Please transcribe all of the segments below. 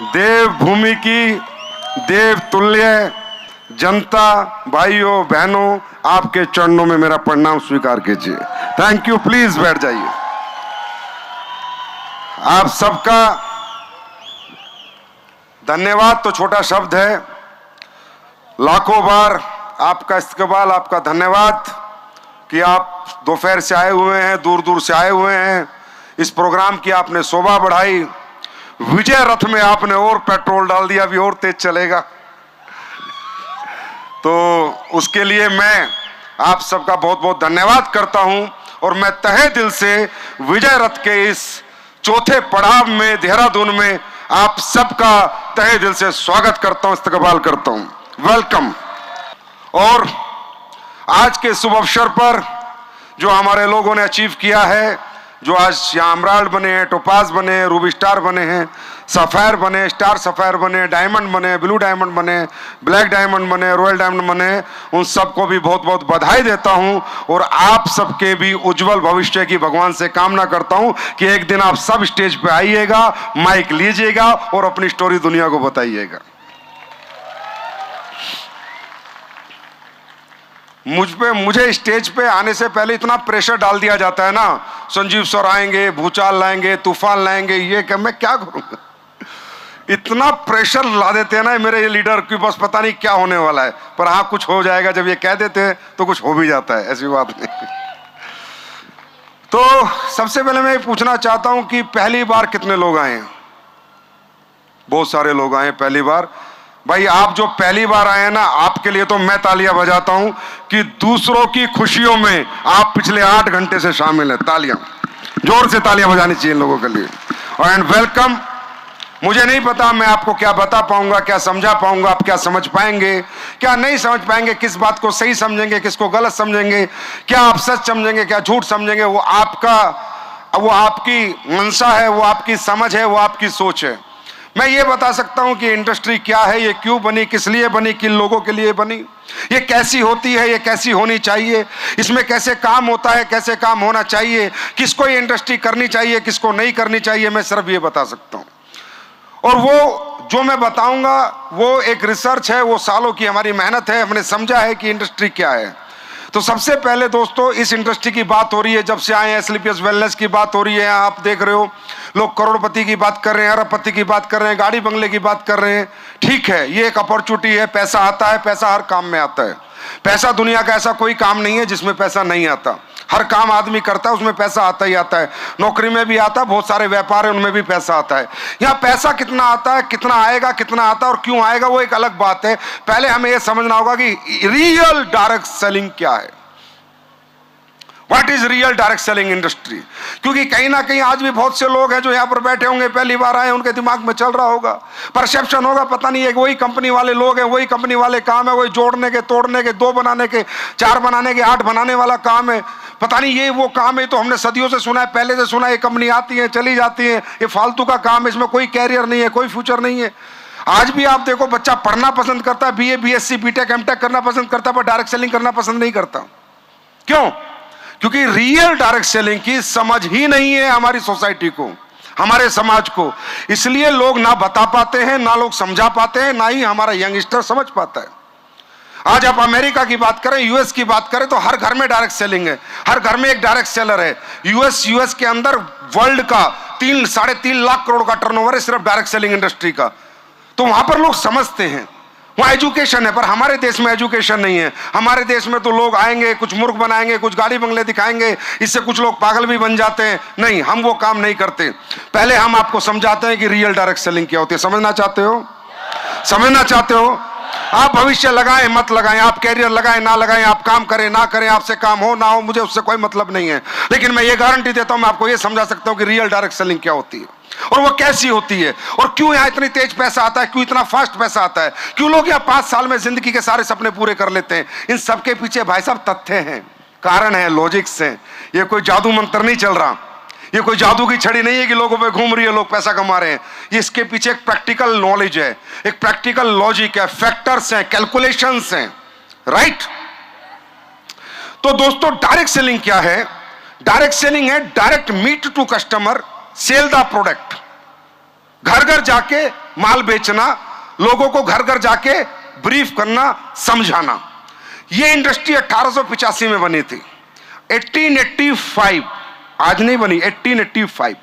देवभूमि की देव तुल्य जनता, भाइयों बहनों, आपके चरणों में मेरा प्रणाम स्वीकार कीजिए। Thank you. प्लीज बैठ जाइए। आप सबका धन्यवाद तो छोटा शब्द है, लाखों बार आपका इस्तकबाल, आपका धन्यवाद कि आप दोपहर से आए हुए हैं, दूर दूर से आए हुए हैं। इस प्रोग्राम की आपने शोभा बढ़ाई। विजय रथ में आपने और पेट्रोल डाल दिया, अभी और तेज चलेगा। तो उसके लिए मैं आप सबका बहुत बहुत धन्यवाद करता हूं और मैं तहे दिल से विजय रथ के इस चौथे पड़ाव में देहरादून में आप सबका तहे दिल से स्वागत करता हूं, इस्तकबाल करता हूं। वेलकम। और आज के शुभ अवसर पर जो हमारे लोगों ने अचीव किया है, जो आज यहाँ एमराल्ड बने हैं, टोपाज बने हैं, रूबी स्टार बने हैं, सफायर बने, स्टार सफायर बने, डायमंड बने, ब्लू डायमंड बने, ब्लैक डायमंड बने, रॉयल डायमंड बने, उन सबको भी बहुत बहुत बधाई देता हूं और आप सबके भी उज्जवल भविष्य की भगवान से कामना करता हूं कि एक दिन आप सब स्टेज पे आइएगा, माइक लीजिएगा और अपनी स्टोरी दुनिया को बताइएगा। मुझे स्टेज पे आने से पहले इतना प्रेशर डाल दिया जाता है ना, संजीव सर आएंगे, भूचाल लाएंगे, तूफान लाएंगे, ये क्या मैं क्या करूंगा। इतना प्रेशर ला देते हैं ना मेरे ये लीडर की, बस पता नहीं क्या होने वाला है, पर हाँ कुछ हो जाएगा। जब ये कह देते हैं तो कुछ हो भी जाता है, ऐसी बात नहीं। तो सबसे पहले मैं पूछना चाहता हूं कि पहली बार कितने लोग आए हैं? बहुत सारे लोग आए पहली बार। भाई आप जो पहली बार आए हैं ना, आपके लिए तो मैं तालियां बजाता हूं कि दूसरों की खुशियों में आप पिछले 8 घंटे से शामिल हैं। तालियां, जोर से तालियां बजानी चाहिए इन लोगों के लिए। And welcome. मुझे नहीं पता मैं आपको क्या बता पाऊंगा, क्या समझा पाऊंगा, आप क्या समझ पाएंगे, क्या नहीं समझ पाएंगे, किस बात को सही समझेंगे, किसको गलत समझेंगे, क्या आप सच समझेंगे, क्या झूठ समझेंगे, वो आपकी मंशा है, वो आपकी समझ है, वो आपकी सोच है। मैं ये बता सकता हूं कि इंडस्ट्री क्या है, ये क्यों बनी, किस लिए बनी, किन लोगों के लिए बनी, ये कैसी होती है, ये कैसी होनी चाहिए, इसमें कैसे काम होता है, कैसे काम होना चाहिए, किसको ये इंडस्ट्री करनी चाहिए, किसको नहीं करनी चाहिए, मैं सिर्फ ये बता सकता हूं। और वो जो मैं बताऊंगा वो एक रिसर्च है, वो सालों की हमारी मेहनत है, हमने समझा है कि इंडस्ट्री क्या है। तो सबसे पहले दोस्तों, इस इंडस्ट्री की बात हो रही है, जब से आए हैं स्लीपियस वेलनेस की बात हो रही है। आप देख रहे हो लोग करोड़पति की बात कर रहे हैं, अरबपति की बात कर रहे हैं, गाड़ी बंगले की बात कर रहे हैं। ठीक है, ये एक अपॉर्चुनिटी है, पैसा आता है, पैसा हर काम में आता है। पैसा दुनिया का ऐसा कोई काम नहीं है जिसमें पैसा नहीं आता। हर काम आदमी करता है, उसमें पैसा आता ही आता है। नौकरी में भी आता है, बहुत सारे व्यापार है उनमें भी पैसा आता है। यहाँ पैसा कितना आता है, कितना आएगा, कितना आता है और क्यों आएगा, वो एक अलग बात है। पहले हमें यह समझना होगा कि रियल डायरेक्ट सेलिंग क्या है। What is real direct selling industry? क्योंकि कहीं ना कहीं आज भी बहुत से लोग हैं जो यहाँ पर बैठे होंगे, पहली बार आए, उनके दिमाग में चल रहा होगा, परसेप्शन होगा, पता नहीं है वही कंपनी वाले लोग हैं, वही कंपनी वाले काम है, वही जोड़ने के, तोड़ने के, 2 बनाने के, 4 बनाने के, 8 बनाने वाला काम है। पता नहीं ये वो काम है, तो हमने सदियों से सुना है, पहले से सुना है, ये कंपनी आती है चली जाती है, ये फालतू का काम है, इसमें कोई कैरियर नहीं है, कोई फ्यूचर नहीं है। आज भी आप देखो, बच्चा पढ़ना पसंद करता है, BA BSc BTech MTech करना पसंद करता है, पर डायरेक्ट सेलिंग करना पसंद नहीं करता। क्यों? क्योंकि रियल डायरेक्ट सेलिंग की समझ ही नहीं है हमारी सोसाइटी को, हमारे समाज को। इसलिए लोग ना बता पाते हैं, ना लोग समझा पाते हैं, ना ही हमारा यंगस्टर समझ पाता है। आज आप अमेरिका की बात करें, यूएस की बात करें, तो हर घर में डायरेक्ट सेलिंग है, हर घर में एक डायरेक्ट सेलर है। यूएस के अंदर वर्ल्ड का 3-3.5 लाख करोड़ का टर्नओवर है सिर्फ डायरेक्ट सेलिंग इंडस्ट्री का। तो वहां पर लोग समझते हैं, वहाँ एजुकेशन है, पर हमारे देश में एजुकेशन नहीं है। हमारे देश में तो लोग आएंगे, कुछ मूर्ख बनाएंगे, कुछ गाड़ी बंगले दिखाएंगे, इससे कुछ लोग पागल भी बन जाते हैं। नहीं, हम वो काम नहीं करते। पहले हम आपको समझाते हैं कि रियल डायरेक्ट सेलिंग क्या होती है। समझना चाहते हो? समझना चाहते हो? आप भविष्य लगाएं मत लगाएं, आप कैरियर लगाएं ना लगाएं, आप काम करें ना करें, आपसे काम हो ना हो, मुझे उससे कोई मतलब नहीं है। लेकिन मैं ये गारंटी देता हूं, मैं आपको ये समझा सकता हूं कि रियल डायरेक्ट सेलिंग क्या होती है और वो कैसी होती है, और क्यों यहाँ इतनी तेज पैसा आता है, क्यों इतना फास्ट पैसा आता है, क्यों लोग यहाँ 5 साल में जिंदगी के सारे सपने पूरे कर लेते हैं। इन सबके पीछे भाई साहब तथ्य हैं, कारण है, लॉजिक्स हैं। ये कोई जादू मंत्र नहीं चल रहा, ये कोई जादू की छड़ी नहीं है कि लोगों पे घूम रही है, लोग पैसा कमा रहे हैं। इसके पीछे एक प्रैक्टिकल नॉलेज है, एक प्रैक्टिकल लॉजिक है, फैक्टर्स हैं, कैलकुलेशंस हैं, राइट? तो दोस्तों, डायरेक्ट सेलिंग क्या है? डायरेक्ट सेलिंग है direct meet to customer, cell the product. घर घर जाके माल बेचना, लोगों को घर घर जाके ब्रीफ करना, समझाना। ये इंडस्ट्री 1885 में बनी थी, 1885, आज नहीं बनी, 1885।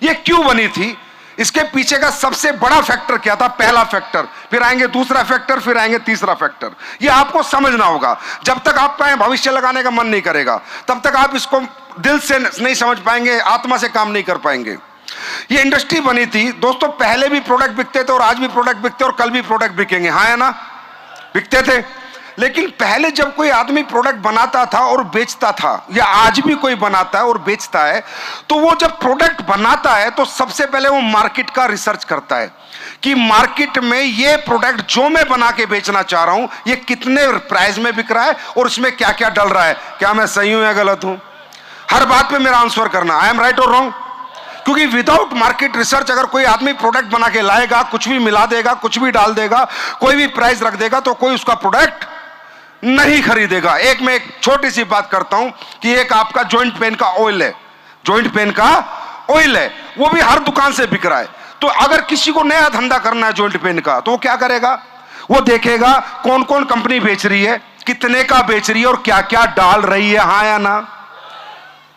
ये क्यों बनी थी? इसके पीछे का सबसे बड़ा फैक्टर क्या था? पहला फैक्टर, फिर आएंगे दूसरा फैक्टर, फिर आएंगे तीसरा फैक्टर। ये आपको समझना होगा। जब तक आपका भविष्य लगाने का मन नहीं करेगा, तब तक आप इसको दिल से नहीं समझ पाएंगे, आत्मा से काम नहीं कर पाएंगे। ये इंडस्ट्री बनी थी दोस्तों, पहले भी प्रोडक्ट बिकते थे और आज भी प्रोडक्ट बिकते और कल भी प्रोडक्ट बिकेंगे, हाँ या ना? बिकते थे। लेकिन पहले जब कोई आदमी प्रोडक्ट बनाता था और बेचता था, या आज भी कोई बनाता है और बेचता है, तो वो जब प्रोडक्ट बनाता है तो सबसे पहले वो मार्केट का रिसर्च करता है कि मार्केट में ये प्रोडक्ट जो मैं बना के बेचना चाह रहा हूं, ये कितने प्राइस में बिक रहा है और इसमें क्या क्या डल रहा है, क्या मैं सही हूं या गलत हूं। हर बात पे मेरा आंसर करना, आई एम राइट और रॉन्ग। क्योंकि विदाउट मार्केट रिसर्च अगर कोई आदमी प्रोडक्ट बना के लाएगा, कुछ भी मिला देगा, कुछ भी डाल देगा, कोई भी प्राइस रख देगा, तो कोई उसका प्रोडक्ट नहीं खरीदेगा। मैं एक छोटी सी बात करता हूं कि एक आपका जॉइंट पेन का ऑयल है, जॉइंट पेन का ऑयल है, वो भी हर दुकान से बिक रहा है। तो अगर किसी को नया धंधा करना है जॉइंट पेन का, तो वो क्या करेगा? वो देखेगा कौन कौन कंपनी बेच रही है, कितने का बेच रही है और क्या क्या डाल रही है, हाँ या ना,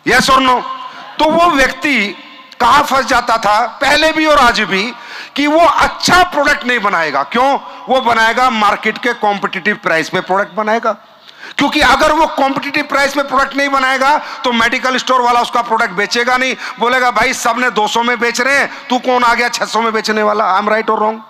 यस और नो। तो वो व्यक्ति कहां फंस जाता था पहले भी और आज भी, कि वो अच्छा प्रोडक्ट नहीं बनाएगा। क्यों? वो बनाएगा मार्केट के कॉम्पिटिटिव प्राइस पे प्रोडक्ट बनाएगा। क्योंकि अगर वो कॉम्पिटिटिव प्राइस पे प्रोडक्ट नहीं बनाएगा तो मेडिकल स्टोर वाला उसका प्रोडक्ट बेचेगा नहीं, बोलेगा भाई सबने 200 में बेच रहे हैं, तू कौन आ गया 600 में बेचने वाला, आई एम राइट और रॉन्ग।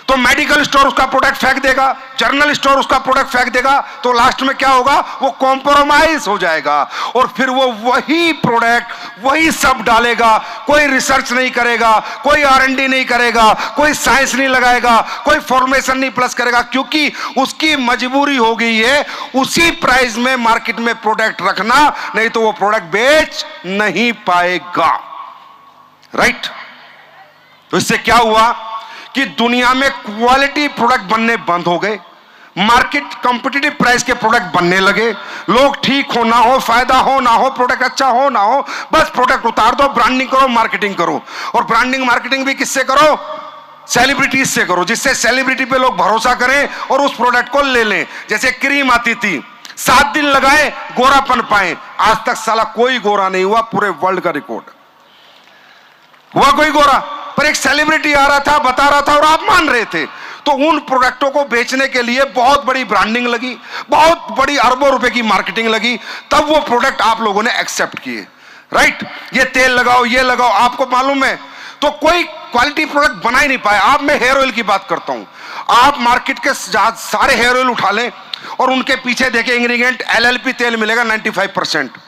तो मेडिकल स्टोर उसका प्रोडक्ट फेंक देगा, जनरल स्टोर उसका प्रोडक्ट फेंक देगा, तो लास्ट में क्या होगा? वो कॉम्प्रोमाइज हो जाएगा और फिर वो वही प्रोडक्ट वही सब डालेगा, कोई रिसर्च नहीं करेगा, कोई R&D नहीं करेगा, कोई साइंस नहीं लगाएगा, कोई फॉर्मेशन नहीं प्लस करेगा, क्योंकि उसकी मजबूरी हो गई है उसी प्राइस में मार्केट में प्रोडक्ट रखना, नहीं तो वो प्रोडक्ट बेच नहीं पाएगा, राइट। तो इससे क्या हुआ कि दुनिया में क्वालिटी प्रोडक्ट बनने बंद हो गए, मार्केट कॉम्पिटिटिव प्राइस के प्रोडक्ट बनने लगे। लोग ठीक हो ना हो, फायदा हो ना हो, प्रोडक्ट अच्छा हो ना हो, बस प्रोडक्ट उतार दो, ब्रांडिंग करो, मार्केटिंग करो। और ब्रांडिंग मार्केटिंग भी किससे करो? सेलिब्रिटीज से करो, जिससे सेलिब्रिटी पे लोग भरोसा करें और उस प्रोडक्ट को ले लें। जैसे क्रीम आती थी, 7 दिन लगाए गोरापन पाए, आज तक साला कोई गोरा नहीं हुआ, पूरे वर्ल्ड का रिकॉर्ड हुआ कोई गोरा, पर एक सेलिब्रिटी आ रहा था, बता रहा था और आप मान रहे थे। तो उन प्रोडक्टों को बेचने के लिए बहुत बड़ी ब्रांडिंग लगी, बहुत बड़ी अरबों रुपए की मार्केटिंग लगी, तब वो प्रोडक्ट आप लोगों ने एक्सेप्ट किए, राइट। ये तेल लगाओ, ये लगाओ, आपको मालूम है तो कोई क्वालिटी प्रोडक्ट बना ही नहीं पाया। आप मैं हेयर ऑयल की बात करता हूं, आप मार्केट के सारे हेयर ऑयल उठा लें और उनके पीछे देखें इंग्रेडिएंट, LLP तेल मिलेगा 95%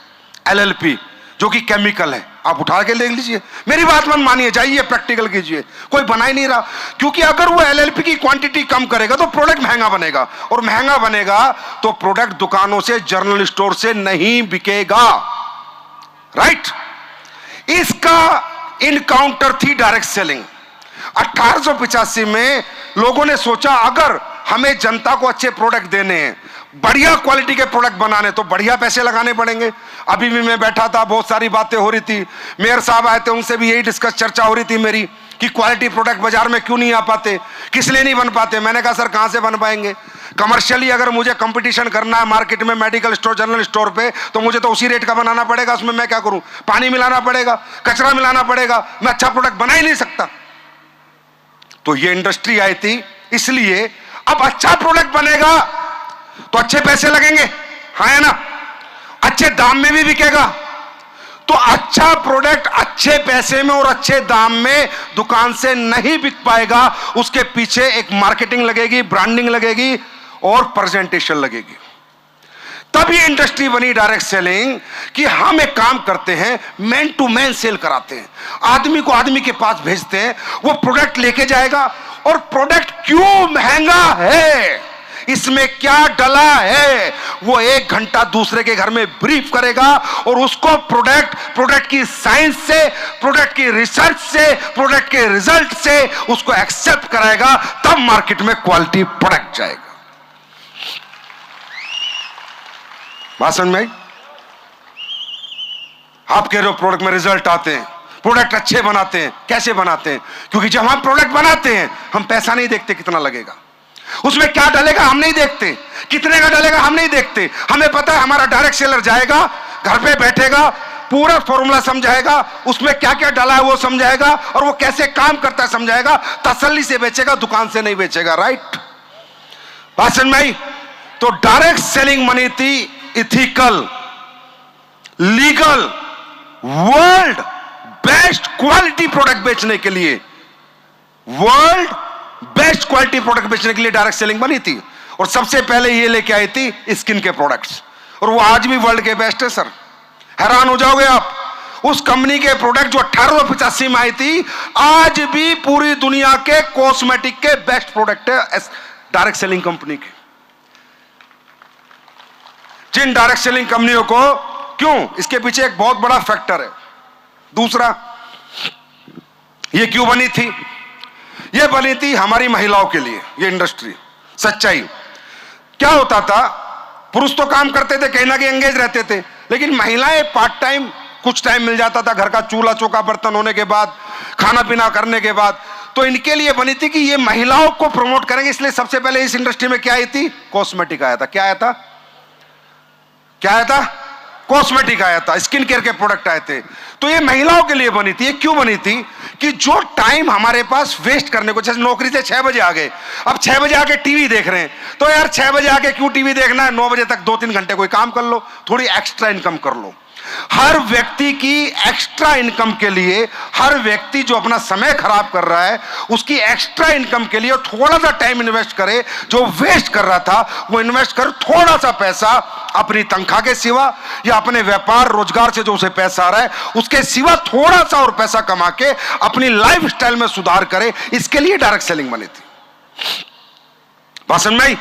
LLP, जो कि केमिकल है। आप उठा के देख लीजिए, मेरी बात मत मानिए, जाइए प्रैक्टिकल कीजिए, कोई बना ही नहीं रहा। क्योंकि अगर वो LLP की क्वांटिटी कम करेगा तो प्रोडक्ट महंगा बनेगा, और महंगा बनेगा तो प्रोडक्ट दुकानों से, जनरल स्टोर से नहीं बिकेगा, राइट। इसका इनकाउंटर थी डायरेक्ट सेलिंग। 1885 में लोगों ने सोचा अगर हमें जनता को अच्छे प्रोडक्ट देने हैं, बढ़िया क्वालिटी के प्रोडक्ट बनाने, तो बढ़िया पैसे लगाने पड़ेंगे। अभी भी मैं बैठा था, बहुत सारी बातें हो रही थी, मेयर साहब आए थे, उनसे भी यही चर्चा हो रही थी मेरी कि क्वालिटी प्रोडक्ट बाजार में क्यों नहीं आ पाते, किस लिए नहीं बन पाते। मैंने कहा सर कहां से बन पाएंगे, कमर्शियली अगर मुझे कंपटीशन करना है मार्केट में, मेडिकल स्टोर, जनरल स्टोर पे, तो मुझे तो उसी रेट का बनाना पड़ेगा। उसमें मैं क्या करूं? पानी मिलाना पड़ेगा, कचरा मिलाना पड़ेगा, मैं अच्छा प्रोडक्ट बना ही नहीं सकता। तो ये इंडस्ट्री आई थी, इसलिए अब अच्छा प्रोडक्ट बनेगा तो अच्छे पैसे लगेंगे, हाँ है ना, अच्छे दाम में भी बिकेगा। तो अच्छा प्रोडक्ट अच्छे पैसे में और अच्छे दाम में दुकान से नहीं बिक पाएगा, उसके पीछे एक मार्केटिंग लगेगी, ब्रांडिंग लगेगी और प्रेजेंटेशन लगेगी। तब ये इंडस्ट्री बनी डायरेक्ट सेलिंग, कि हम एक काम करते हैं, मैन टू मैन सेल कराते हैं, आदमी को आदमी के पास भेजते हैं, वो प्रोडक्ट लेके जाएगा, और प्रोडक्ट क्यों महंगा है, इसमें क्या डला है, वो 1 घंटा दूसरे के घर में ब्रीफ करेगा और उसको प्रोडक्ट की साइंस से, प्रोडक्ट की रिसर्च से, प्रोडक्ट के रिजल्ट से उसको एक्सेप्ट कराएगा, तब मार्केट में क्वालिटी प्रोडक्ट जाएगा। बात समझ में आई? आप कह रहे हो प्रोडक्ट में रिजल्ट आते हैं, प्रोडक्ट अच्छे बनाते हैं। कैसे बनाते हैं? क्योंकि जब हम प्रोडक्ट बनाते हैं हम पैसा नहीं देखते कितना लगेगा, उसमें क्या डलेगा हम नहीं देखते, कितने का डलेगा हम नहीं देखते। हमें पता है हमारा डायरेक्ट सेलर जाएगा, घर पे बैठेगा, पूरा फॉर्मूला समझाएगा, उसमें क्या क्या डाला है वो समझाएगा और वो कैसे काम करता है समझाएगा, तसल्ली से बेचेगा, दुकान से नहीं बेचेगा। राइट बात समझ में आई? तो डायरेक्ट सेलिंग मनी थी ethical, legal, world best quality product बेचने के लिए, वर्ल्ड बेस्ट क्वालिटी प्रोडक्ट बेचने के लिए डायरेक्ट सेलिंग बनी थी। और सबसे पहले ये लेके आई थी स्किन के प्रोडक्ट्स, और वो आज भी वर्ल्ड के बेस्ट है। सर हैरान हो जाओगे आप, उस कंपनी के प्रोडक्ट जो 1885 में आई थी आज भी पूरी दुनिया के कॉस्मेटिक के बेस्ट प्रोडक्ट है डायरेक्ट सेलिंग कंपनी के। जिन डायरेक्ट सेलिंग कंपनियों को, क्यों, इसके पीछे एक बहुत बड़ा फैक्टर है। दूसरा, ये क्यों बनी थी? ये बनी थी हमारी महिलाओं के लिए। ये इंडस्ट्री सच्चाई क्या होता था, पुरुष तो काम करते थे, कहीं ना कहीं एंगेज रहते थे, लेकिन महिलाएं पार्ट टाइम कुछ टाइम मिल जाता था घर का चूल्हा चौका बर्तन होने के बाद, खाना पीना करने के बाद, तो इनके लिए बनी थी कि ये महिलाओं को प्रमोट करेंगे। इसलिए सबसे पहले इस इंडस्ट्री में क्या आई थी? कॉस्मेटिक आया था। क्या आया था? क्या आया था? कॉस्मेटिक आया था, स्किन केयर के प्रोडक्ट आए थे। तो ये महिलाओं के लिए बनी थी। ये क्यों बनी थी? कि जो टाइम हमारे पास वेस्ट करने को, जैसे नौकरी से 6 बजे आ गए, अब 6 बजे आके टीवी देख रहे हैं, तो यार 6 बजे आके क्यों टीवी देखना है, 9 बजे तक 2-3 घंटे कोई काम कर लो, थोड़ी एक्स्ट्रा इनकम कर लो। हर व्यक्ति की एक्स्ट्रा इनकम के लिए, हर व्यक्ति जो अपना समय खराब कर रहा है उसकी एक्स्ट्रा इनकम के लिए थोड़ा सा टाइम इन्वेस्ट करे, जो वेस्ट कर रहा था वो इन्वेस्ट कर, थोड़ा सा पैसा अपनी तनख्वाह के सिवा या अपने व्यापार रोजगार से जो उसे पैसा आ रहा है उसके सिवा थोड़ा सा और पैसा कमा के अपनी लाइफ स्टाइल में सुधार करे। इसके लिए डायरेक्ट सेलिंग बनी थी। बात समझ में आई?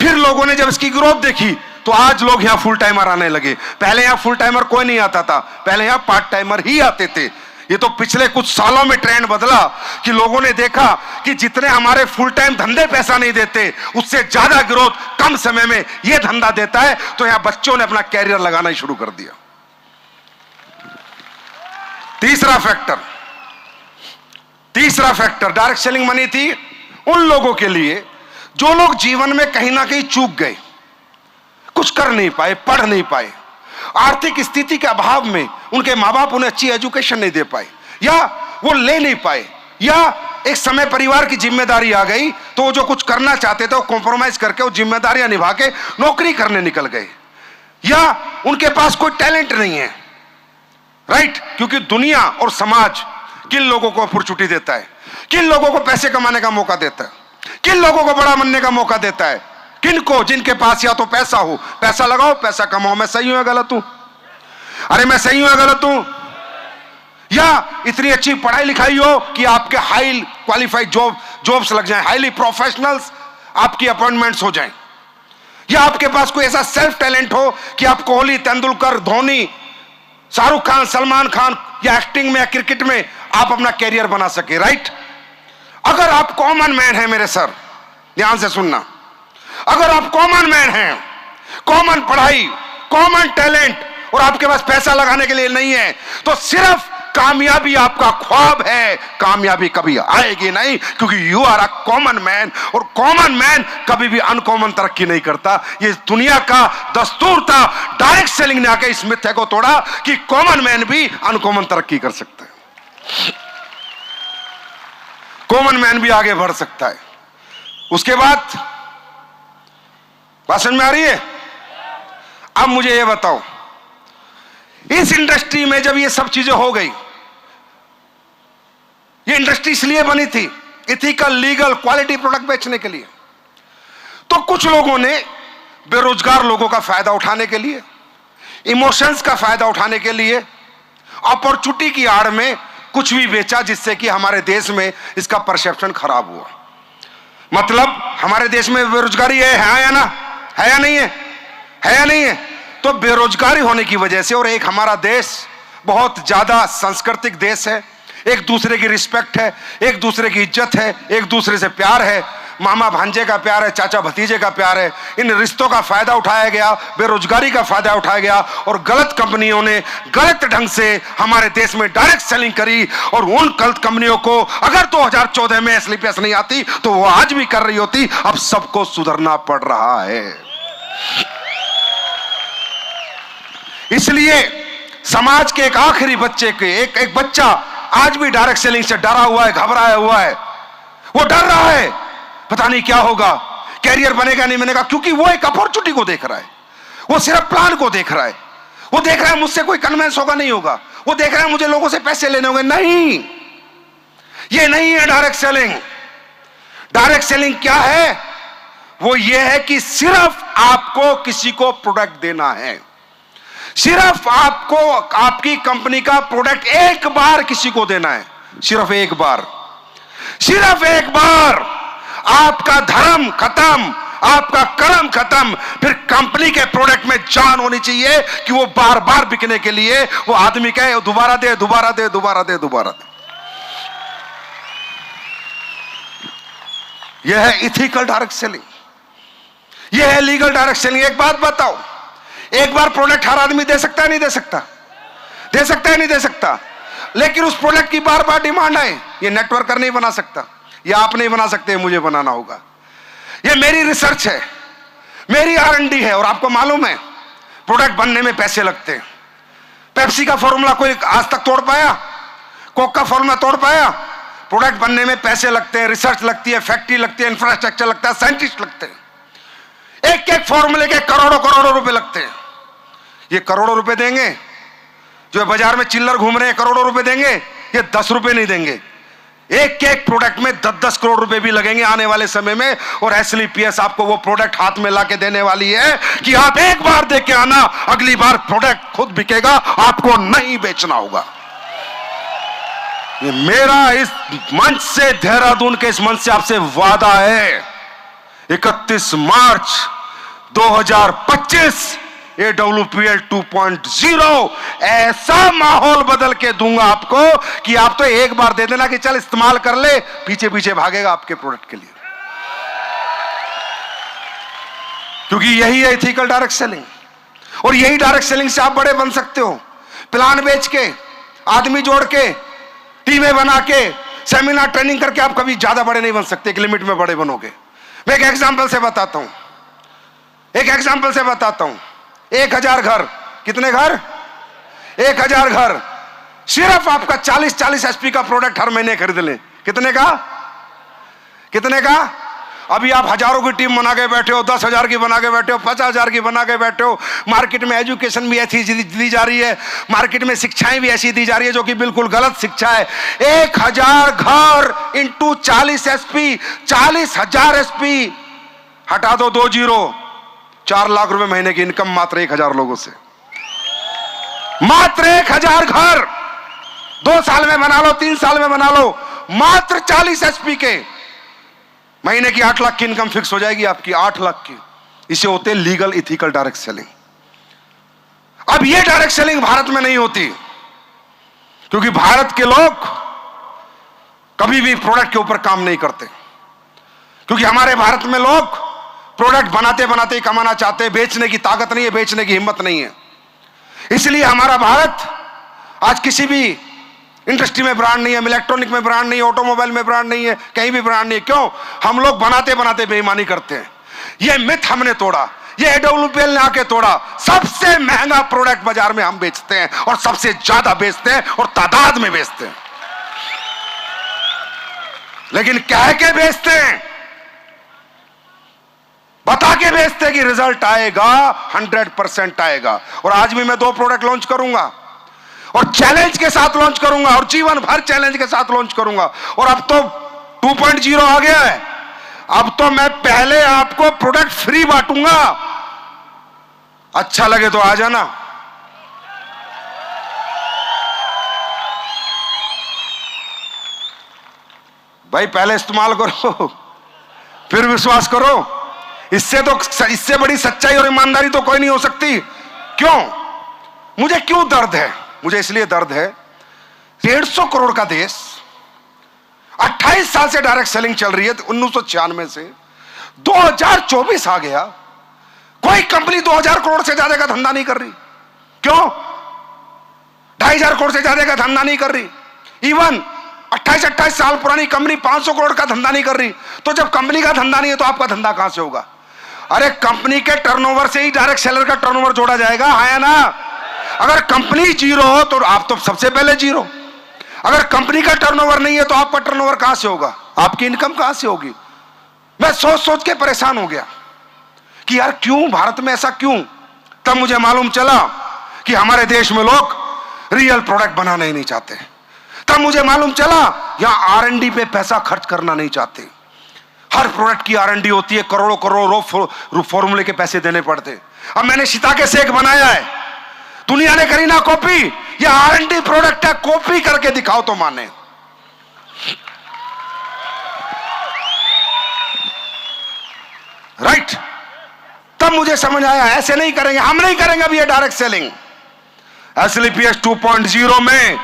फिर लोगों ने जब इसकी ग्रोथ देखी तो आज लोग यहां फुल टाइमर आने लगे। पहले यहां फुल टाइमर कोई नहीं आता था, पहले यहां पार्ट टाइमर ही आते थे। ये तो पिछले कुछ सालों में ट्रेंड बदला कि लोगों ने देखा कि जितने हमारे फुल टाइम धंधे पैसा नहीं देते उससे ज्यादा ग्रोथ कम समय में ये धंधा देता है, तो यहां बच्चों ने अपना कैरियर लगाना ही शुरू कर दिया। तीसरा फैक्टर डायरेक्ट सेलिंग मनी थी उन लोगों के लिए जो लोग जीवन में कहीं ना कहीं चूक गए, कुछ कर नहीं पाए, पढ़ नहीं पाए, आर्थिक स्थिति के अभाव में उनके माँ बाप उन्हें अच्छी एजुकेशन नहीं दे पाए, या वो ले नहीं पाए, या एक समय परिवार की जिम्मेदारी आ गई तो वो जो कुछ करना चाहते थे वो कॉम्प्रोमाइज करके वो जिम्मेदारियां निभा के नौकरी करने निकल गए, या उनके पास कोई टैलेंट नहीं है। राइट? क्योंकि दुनिया और समाज किन लोगों को अपॉर्चुनिटी देता है, किन लोगों को पैसे कमाने का मौका देता है, किन लोगों को बड़ा बनने का मौका देता है? किनको? जिनके पास या तो पैसा हो, पैसा लगाओ, पैसा कमाओ। मैं सही हूं या गलत हूं? अरे मैं सही हूं या गलत हूं? या इतनी अच्छी पढ़ाई लिखाई हो कि आपके हाई क्वालिफाइड जॉब्स लग जाएं, हाईली प्रोफेशनल्स आपकी अपॉइंटमेंट्स हो जाएं, या आपके पास कोई ऐसा सेल्फ टैलेंट हो कि आप कोहली, तेंदुलकर, धोनी, शाहरुख खान, सलमान खान या एक्टिंग में या क्रिकेट में आप अपना कैरियर बना सके। राइट? अगर आप कॉमन मैन हैं मेरे सर, ध्यान से सुनना, अगर आप कॉमन मैन हैं, कॉमन पढ़ाई, कॉमन टैलेंट और आपके पास पैसा लगाने के लिए नहीं है, तो सिर्फ कामयाबी आपका ख्वाब है, कामयाबी कभी आएगी नहीं, क्योंकि you are a common man, और कॉमन मैन कभी भी अनकॉमन तरक्की नहीं करता। ये दुनिया का दस्तूर था। डायरेक्ट सेलिंग ने आके इस मिथ्या को तोड़ा कि कॉमन मैन भी अनकॉमन तरक्की कर सकता है, कॉमन मैन भी आगे बढ़ सकता है। उसके बाद बात समझ में आ रही है? अब मुझे ये बताओ, इस इंडस्ट्री में जब ये सब चीजें हो गई, ये इंडस्ट्री इसलिए बनी थी इथिकल, लीगल, क्वालिटी प्रोडक्ट बेचने के लिए, तो कुछ लोगों ने बेरोजगार लोगों का फायदा उठाने के लिए, इमोशंस का फायदा उठाने के लिए, अपॉर्चुनिटी की आड़ में कुछ भी बेचा, जिससे कि हमारे देश में इसका परसेप्शन खराब हुआ। मतलब हमारे देश में बेरोजगारी है या ना, है या नहीं है? है या नहीं है? तो बेरोजगारी होने की वजह से, और एक हमारा देश बहुत ज्यादा सांस्कृतिक देश है, एक दूसरे की रिस्पेक्ट है, एक दूसरे की इज्जत है, एक दूसरे से प्यार है, मामा भांजे का प्यार है, चाचा भतीजे का प्यार है। इन रिश्तों का फायदा उठाया गया, बेरोजगारी का फायदा उठाया गया और गलत कंपनियों ने गलत ढंग से हमारे देश में डायरेक्ट सेलिंग करी। और उन गलत कंपनियों को अगर 2014 में एसलीपीएस नहीं आती तो वो आज भी कर रही होती। अब सबको सुधरना पड़ रहा है। इसलिए समाज के एक आखिरी बच्चे के एक बच्चा आज भी डायरेक्ट सेलिंग से डरा हुआ है, घबराया हुआ है। वो डर रहा है, पता नहीं क्या होगा, कैरियर बनेगा नहीं बनेगा, क्योंकि वो एक अपॉर्चुनिटी को देख रहा है। वो सिर्फ प्लान को देख रहा है। वो देख रहा है मुझसे कोई कन्वेंस होगा नहीं होगा। वो देख रहा है मुझे लोगों से पैसे लेने होंगे। नहीं, ये नहीं है डायरेक्ट सेलिंग। डायरेक्ट सेलिंग क्या है? वो ये है कि सिर्फ आपको किसी को प्रोडक्ट देना है। सिर्फ आपको आपकी कंपनी का प्रोडक्ट एक बार किसी को देना है, सिर्फ एक बार। सिर्फ एक बार। आपका धर्म खत्म, आपका कर्म खत्म। फिर कंपनी के प्रोडक्ट में जान होनी चाहिए कि वो बार बार बिकने के लिए वो आदमी कहे दोबारा दे, दोबारा दे, दोबारा दे, दोबारा दे। यह है इथिकल डायरेक्ट सेलिंग, यह है लीगल डायरेक्ट सेलिंग। एक बात बताओ, एक बार प्रोडक्ट हर आदमी दे सकता है नहीं दे सकता? दे सकता है नहीं दे सकता? लेकिन उस प्रोडक्ट की बार बार डिमांड है। ये नेटवर्कर नहीं बना सकता, ये आप नहीं बना सकते, मुझे बनाना होगा। ये मेरी रिसर्च है, मेरी R&D है। और आपको मालूम है प्रोडक्ट बनने में पैसे लगते हैं। पेप्सी का फॉर्मूला कोई आज तक तोड़ पाया? कोक का फॉर्मूला तोड़ पाया? प्रोडक्ट बनने में पैसे लगते हैं, रिसर्च लगती है, फैक्ट्री लगती है, इंफ्रास्ट्रक्चर लगता है, साइंटिस्ट लगते हैं। एक एक फॉर्मूले के करोड़ों करोड़ों रुपए लगते हैं। ये करोड़ों रुपए देंगे? जो बाजार में चिल्लर घूम रहे हैं करोड़ों रुपए देंगे? ये 10 रुपए नहीं देंगे। एक एक प्रोडक्ट में 10-10 करोड़ रुपए भी लगेंगे आने वाले समय में। और एसलीपीएस आपको वो प्रोडक्ट हाथ में लाके देने वाली है कि आप एक बार दे के आना, अगली बार प्रोडक्ट खुद बिकेगा, आपको नहीं बेचना होगा। ये मेरा इस मंच से, देहरादून के इस मंच से आपसे वादा है। 31 मार्च 2025 AWPL 2.0 ऐसा माहौल बदल के दूंगा आपको कि आप तो एक बार दे देना कि चल इस्तेमाल कर ले, पीछे पीछे भागेगा आपके प्रोडक्ट के लिए। क्योंकि यही है इथिकल डायरेक्ट सेलिंग। और यही डायरेक्ट सेलिंग से आप बड़े बन सकते हो। प्लान बेच के, आदमी जोड़ के, टीमें बना के, सेमिनार ट्रेनिंग करके आप कभी ज्यादा बड़े नहीं बन सकते। एक लिमिट में बड़े बनोगे। मैं एक एग्जांपल से बताता हूं, एक एग्जांपल से बताता हूं। 1000 घर, कितने घर? 1000 घर। सिर्फ आपका 40-40 HP का प्रोडक्ट हर महीने खरीद लें, कितने का? कितने का? अभी आप हजारों की टीम बना के बैठे हो, 10,000 की बना के बैठे हो, 50,000 की बना के बैठे हो। मार्केट में एजुकेशन भी ऐसी दी जा रही है, मार्केट में शिक्षाएं भी ऐसी दी जा रही है जो कि बिल्कुल गलत शिक्षा है। 1000 घर इंटू 40 SP, 40,000 SP हटा दो 2 जीरो, 4 लाख रुपए महीने की इनकम मात्र 1000 लोगों से। मात्र 1000 घर 2 साल में बना लो, 3 साल में बना लो, मात्र 40 SP के महीने की 8 लाख की इनकम फिक्स हो जाएगी आपकी, 8 लाख की। इसे होते लीगल इथिकल डायरेक्ट सेलिंग। अब ये डायरेक्ट सेलिंग भारत में नहीं होती क्योंकि भारत के लोग कभी भी प्रोडक्ट के ऊपर काम नहीं करते। क्योंकि हमारे भारत में लोग प्रोडक्ट बनाते बनाते ही कमाना चाहते हैं, बेचने की ताकत नहीं है, बेचने की हिम्मत नहीं है। इसलिए हमारा भारत आज किसी भी इंडस्ट्री में ब्रांड नहीं है, इलेक्ट्रॉनिक में ब्रांड नहीं है, ऑटोमोबाइल में ब्रांड नहीं है, कहीं भी ब्रांड नहीं है। क्यों? हम लोग बनाते बनाते बेईमानी करते हैं। यह मिथ हमने तोड़ा, ये AWPL ने आके तोड़ा। सबसे महंगा प्रोडक्ट बाजार में हम बेचते हैं और सबसे ज्यादा बेचते हैं और तादाद में बेचते हैं। लेकिन कह के बेचते हैं, बता के बेचते हैं कि रिजल्ट आएगा, 100% आएगा। और आज भी मैं 2 प्रोडक्ट लॉन्च करूंगा और चैलेंज के साथ लॉन्च करूंगा और जीवन भर चैलेंज के साथ लॉन्च करूंगा। और अब तो 2.0 आ गया है, अब तो मैं पहले आपको प्रोडक्ट फ्री बांटूंगा। अच्छा लगे तो आ जाना। भाई पहले इस्तेमाल करो फिर विश्वास करो। इससे बड़ी सच्चाई और ईमानदारी तो कोई नहीं हो सकती। क्यों? मुझे क्यों दर्द है? मुझे इसलिए दर्द है, 150 करोड़ का देश, 28 साल से डायरेक्ट सेलिंग चल रही है, 1996 से 2024 आ गया, कोई कंपनी 2000 करोड़ से ज्यादा का धंधा नहीं कर रही। क्यों? 2500 करोड़ से ज्यादा का धंधा नहीं कर रही। इवन 28 साल पुरानी कंपनी 500 करोड़ का धंधा नहीं कर रही। तो जब कंपनी का धंधा नहीं है तो आपका धंधा कहां से होगा? अरे कंपनी के टर्नओवर से ही डायरेक्ट सेलर का टर्नओवर जोड़ा जाएगा, है ना? अगर कंपनी जीरो हो तो आप तो सबसे पहले जीरो। अगर कंपनी का टर्नओवर नहीं है तो आपका टर्नओवर कहां से होगा? आपकी इनकम कहां से होगी? मैं सोच सोच के परेशान हो गया कि यार क्यों भारत में ऐसा क्यों? तब मुझे मालूम चला कि हमारे देश में लोग रियल प्रोडक्ट बनाना ही नहीं चाहते। तब मुझे मालूम चला यहां R&D पे पैसा खर्च करना नहीं चाहते। हर प्रोडक्ट की R&D होती है, करोड़ों करोड़ों फॉर्मूले के पैसे देने पड़ते। अब मैंने शिताके शेक बनाया है, दुनिया ने करी ना कॉपी, ये R&D प्रोडक्ट है, कॉपी करके दिखाओ तो माने। राइट? तब मुझे समझ आया ऐसे नहीं करेंगे, हम नहीं करेंगे अब ये डायरेक्ट सेलिंग। SLPS 2.0 में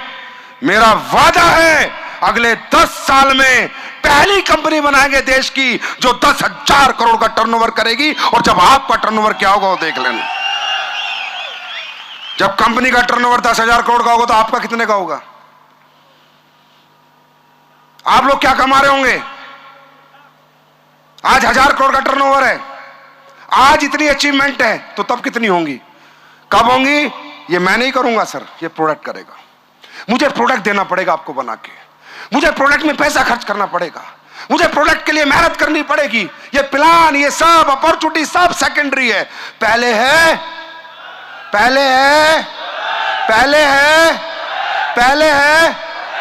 मेरा वादा है अगले 10 साल में पहली कंपनी बनाएंगे देश की जो 10,000 करोड़ का टर्नओवर करेगी। और जब आपका टर्नओवर क्या होगा वो देख लेना। जब कंपनी का टर्नओवर 10,000 करोड़ का होगा तो आपका कितने का होगा? आप लोग क्या कमा रहे होंगे? आज 1000 करोड़ का टर्नओवर है, आज इतनी अचीवमेंट है, तो तब कितनी होंगी? कब होंगी? ये मैं नहीं करूंगा सर, ये प्रोडक्ट करेगा। मुझे प्रोडक्ट देना पड़ेगा आपको बना के, मुझे प्रोडक्ट में पैसा खर्च करना पड़ेगा, मुझे प्रोडक्ट के लिए मेहनत करनी पड़ेगी। ये प्लान, ये सब अपॉर्चुनिटी सब सेकेंडरी है। पहले है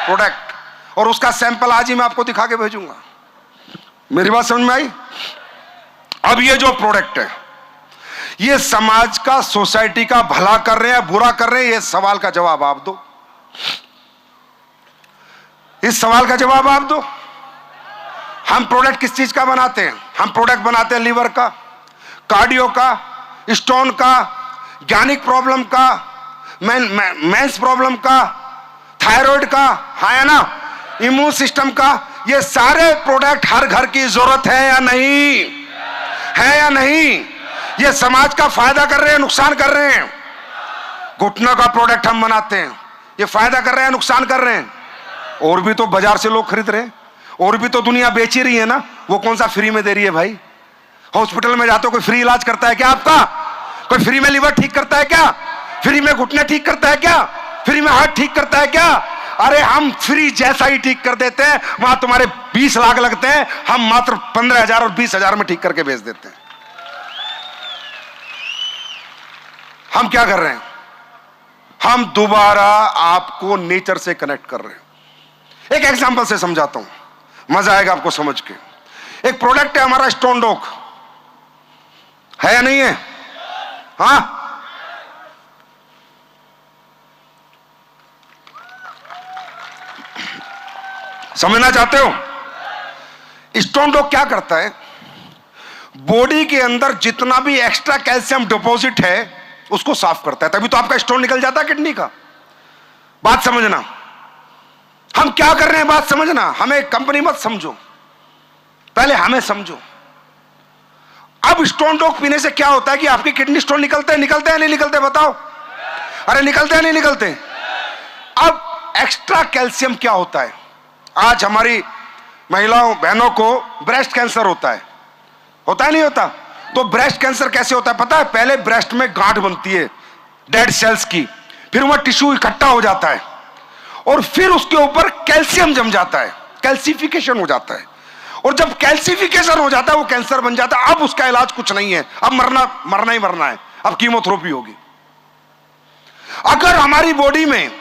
प्रोडक्ट। और उसका सैंपल आज ही मैं आपको दिखा के भेजूंगा। मेरी बात समझ में आई? अब ये जो प्रोडक्ट है ये समाज का, सोसाइटी का भला कर रहे हैं, बुरा कर रहे हैं? ये सवाल का जवाब आप दो। इस सवाल का जवाब आप दो। हम प्रोडक्ट किस चीज का बनाते हैं? हम प्रोडक्ट बनाते हैं लीवर का, कार्डियो का, स्टोन का, ज्ञानिक प्रॉब्लम का, मेंस प्रॉब्लम का, थायराइड का, है ना, इम्यून सिस्टम का। ये सारे प्रोडक्ट हर घर की जरूरत है या नहीं? है या नहीं? ये समाज का फायदा कर रहे हैं, नुकसान कर रहे हैं? घुटनों का प्रोडक्ट हम बनाते हैं, ये फायदा कर रहे हैं, नुकसान कर रहे हैं? और भी तो बाजार से लोग खरीद रहे हैं, और भी तो दुनिया बेच ही रही है ना। वो कौन सा फ्री में दे रही है भाई? हॉस्पिटल में जाते हो, कोई फ्री इलाज करता है क्या आपका? कोई फ्री में लीवर ठीक करता है क्या? फ्री में घुटने ठीक करता है क्या? फ्री में हार्ट ठीक करता है क्या? अरे हम फ्री जैसा ही ठीक कर देते हैं। वहां तुम्हारे 20 लाख लगते हैं, हम मात्र 15,000 और 20,000 में ठीक करके बेच देते हैं। हम क्या कर रहे हैं? हम दोबारा आपको नेचर से कनेक्ट कर रहे हैं। एक एग्जांपल से समझाता हूं, मजा आएगा आपको समझ के। एक प्रोडक्ट है हमारा स्टोन डॉग, है या नहीं है? हाँ, समझना चाहते हो? स्टोन डॉग क्या करता है? बॉडी के अंदर जितना भी एक्स्ट्रा कैल्शियम डिपॉजिट है उसको साफ करता है, तभी तो आपका स्टोन निकल जाता है किडनी का। बात समझना, हम क्या कर रहे हैं बात समझना। हमें कंपनी मत समझो, पहले हमें समझो। अब स्टोन डॉग पीने से क्या होता है कि आपकी किडनी स्टोन निकलते हैं या नहीं निकलते? बताओ। अरे निकलते हैं नहीं निकलते? अब एक्स्ट्रा कैल्शियम क्या होता है? आज हमारी महिलाओं बहनों को ब्रेस्ट कैंसर होता है नहीं होता? तो ब्रेस्ट कैंसर कैसे होता है पता है? पहले ब्रेस्ट में गांठ बनती है डेड सेल्स की, फिर वह टिश्यू इकट्ठा हो जाता है और फिर उसके ऊपर कैल्शियम जम जाता है, कैल्सिफिकेशन हो जाता है। और जब कैल्सिफिकेशन हो जाता है वो कैंसर बन जाता है। अब उसका इलाज कुछ नहीं है, अब मरना ही मरना है, अब कीमोथेरेपी होगी। अगर हमारी बॉडी में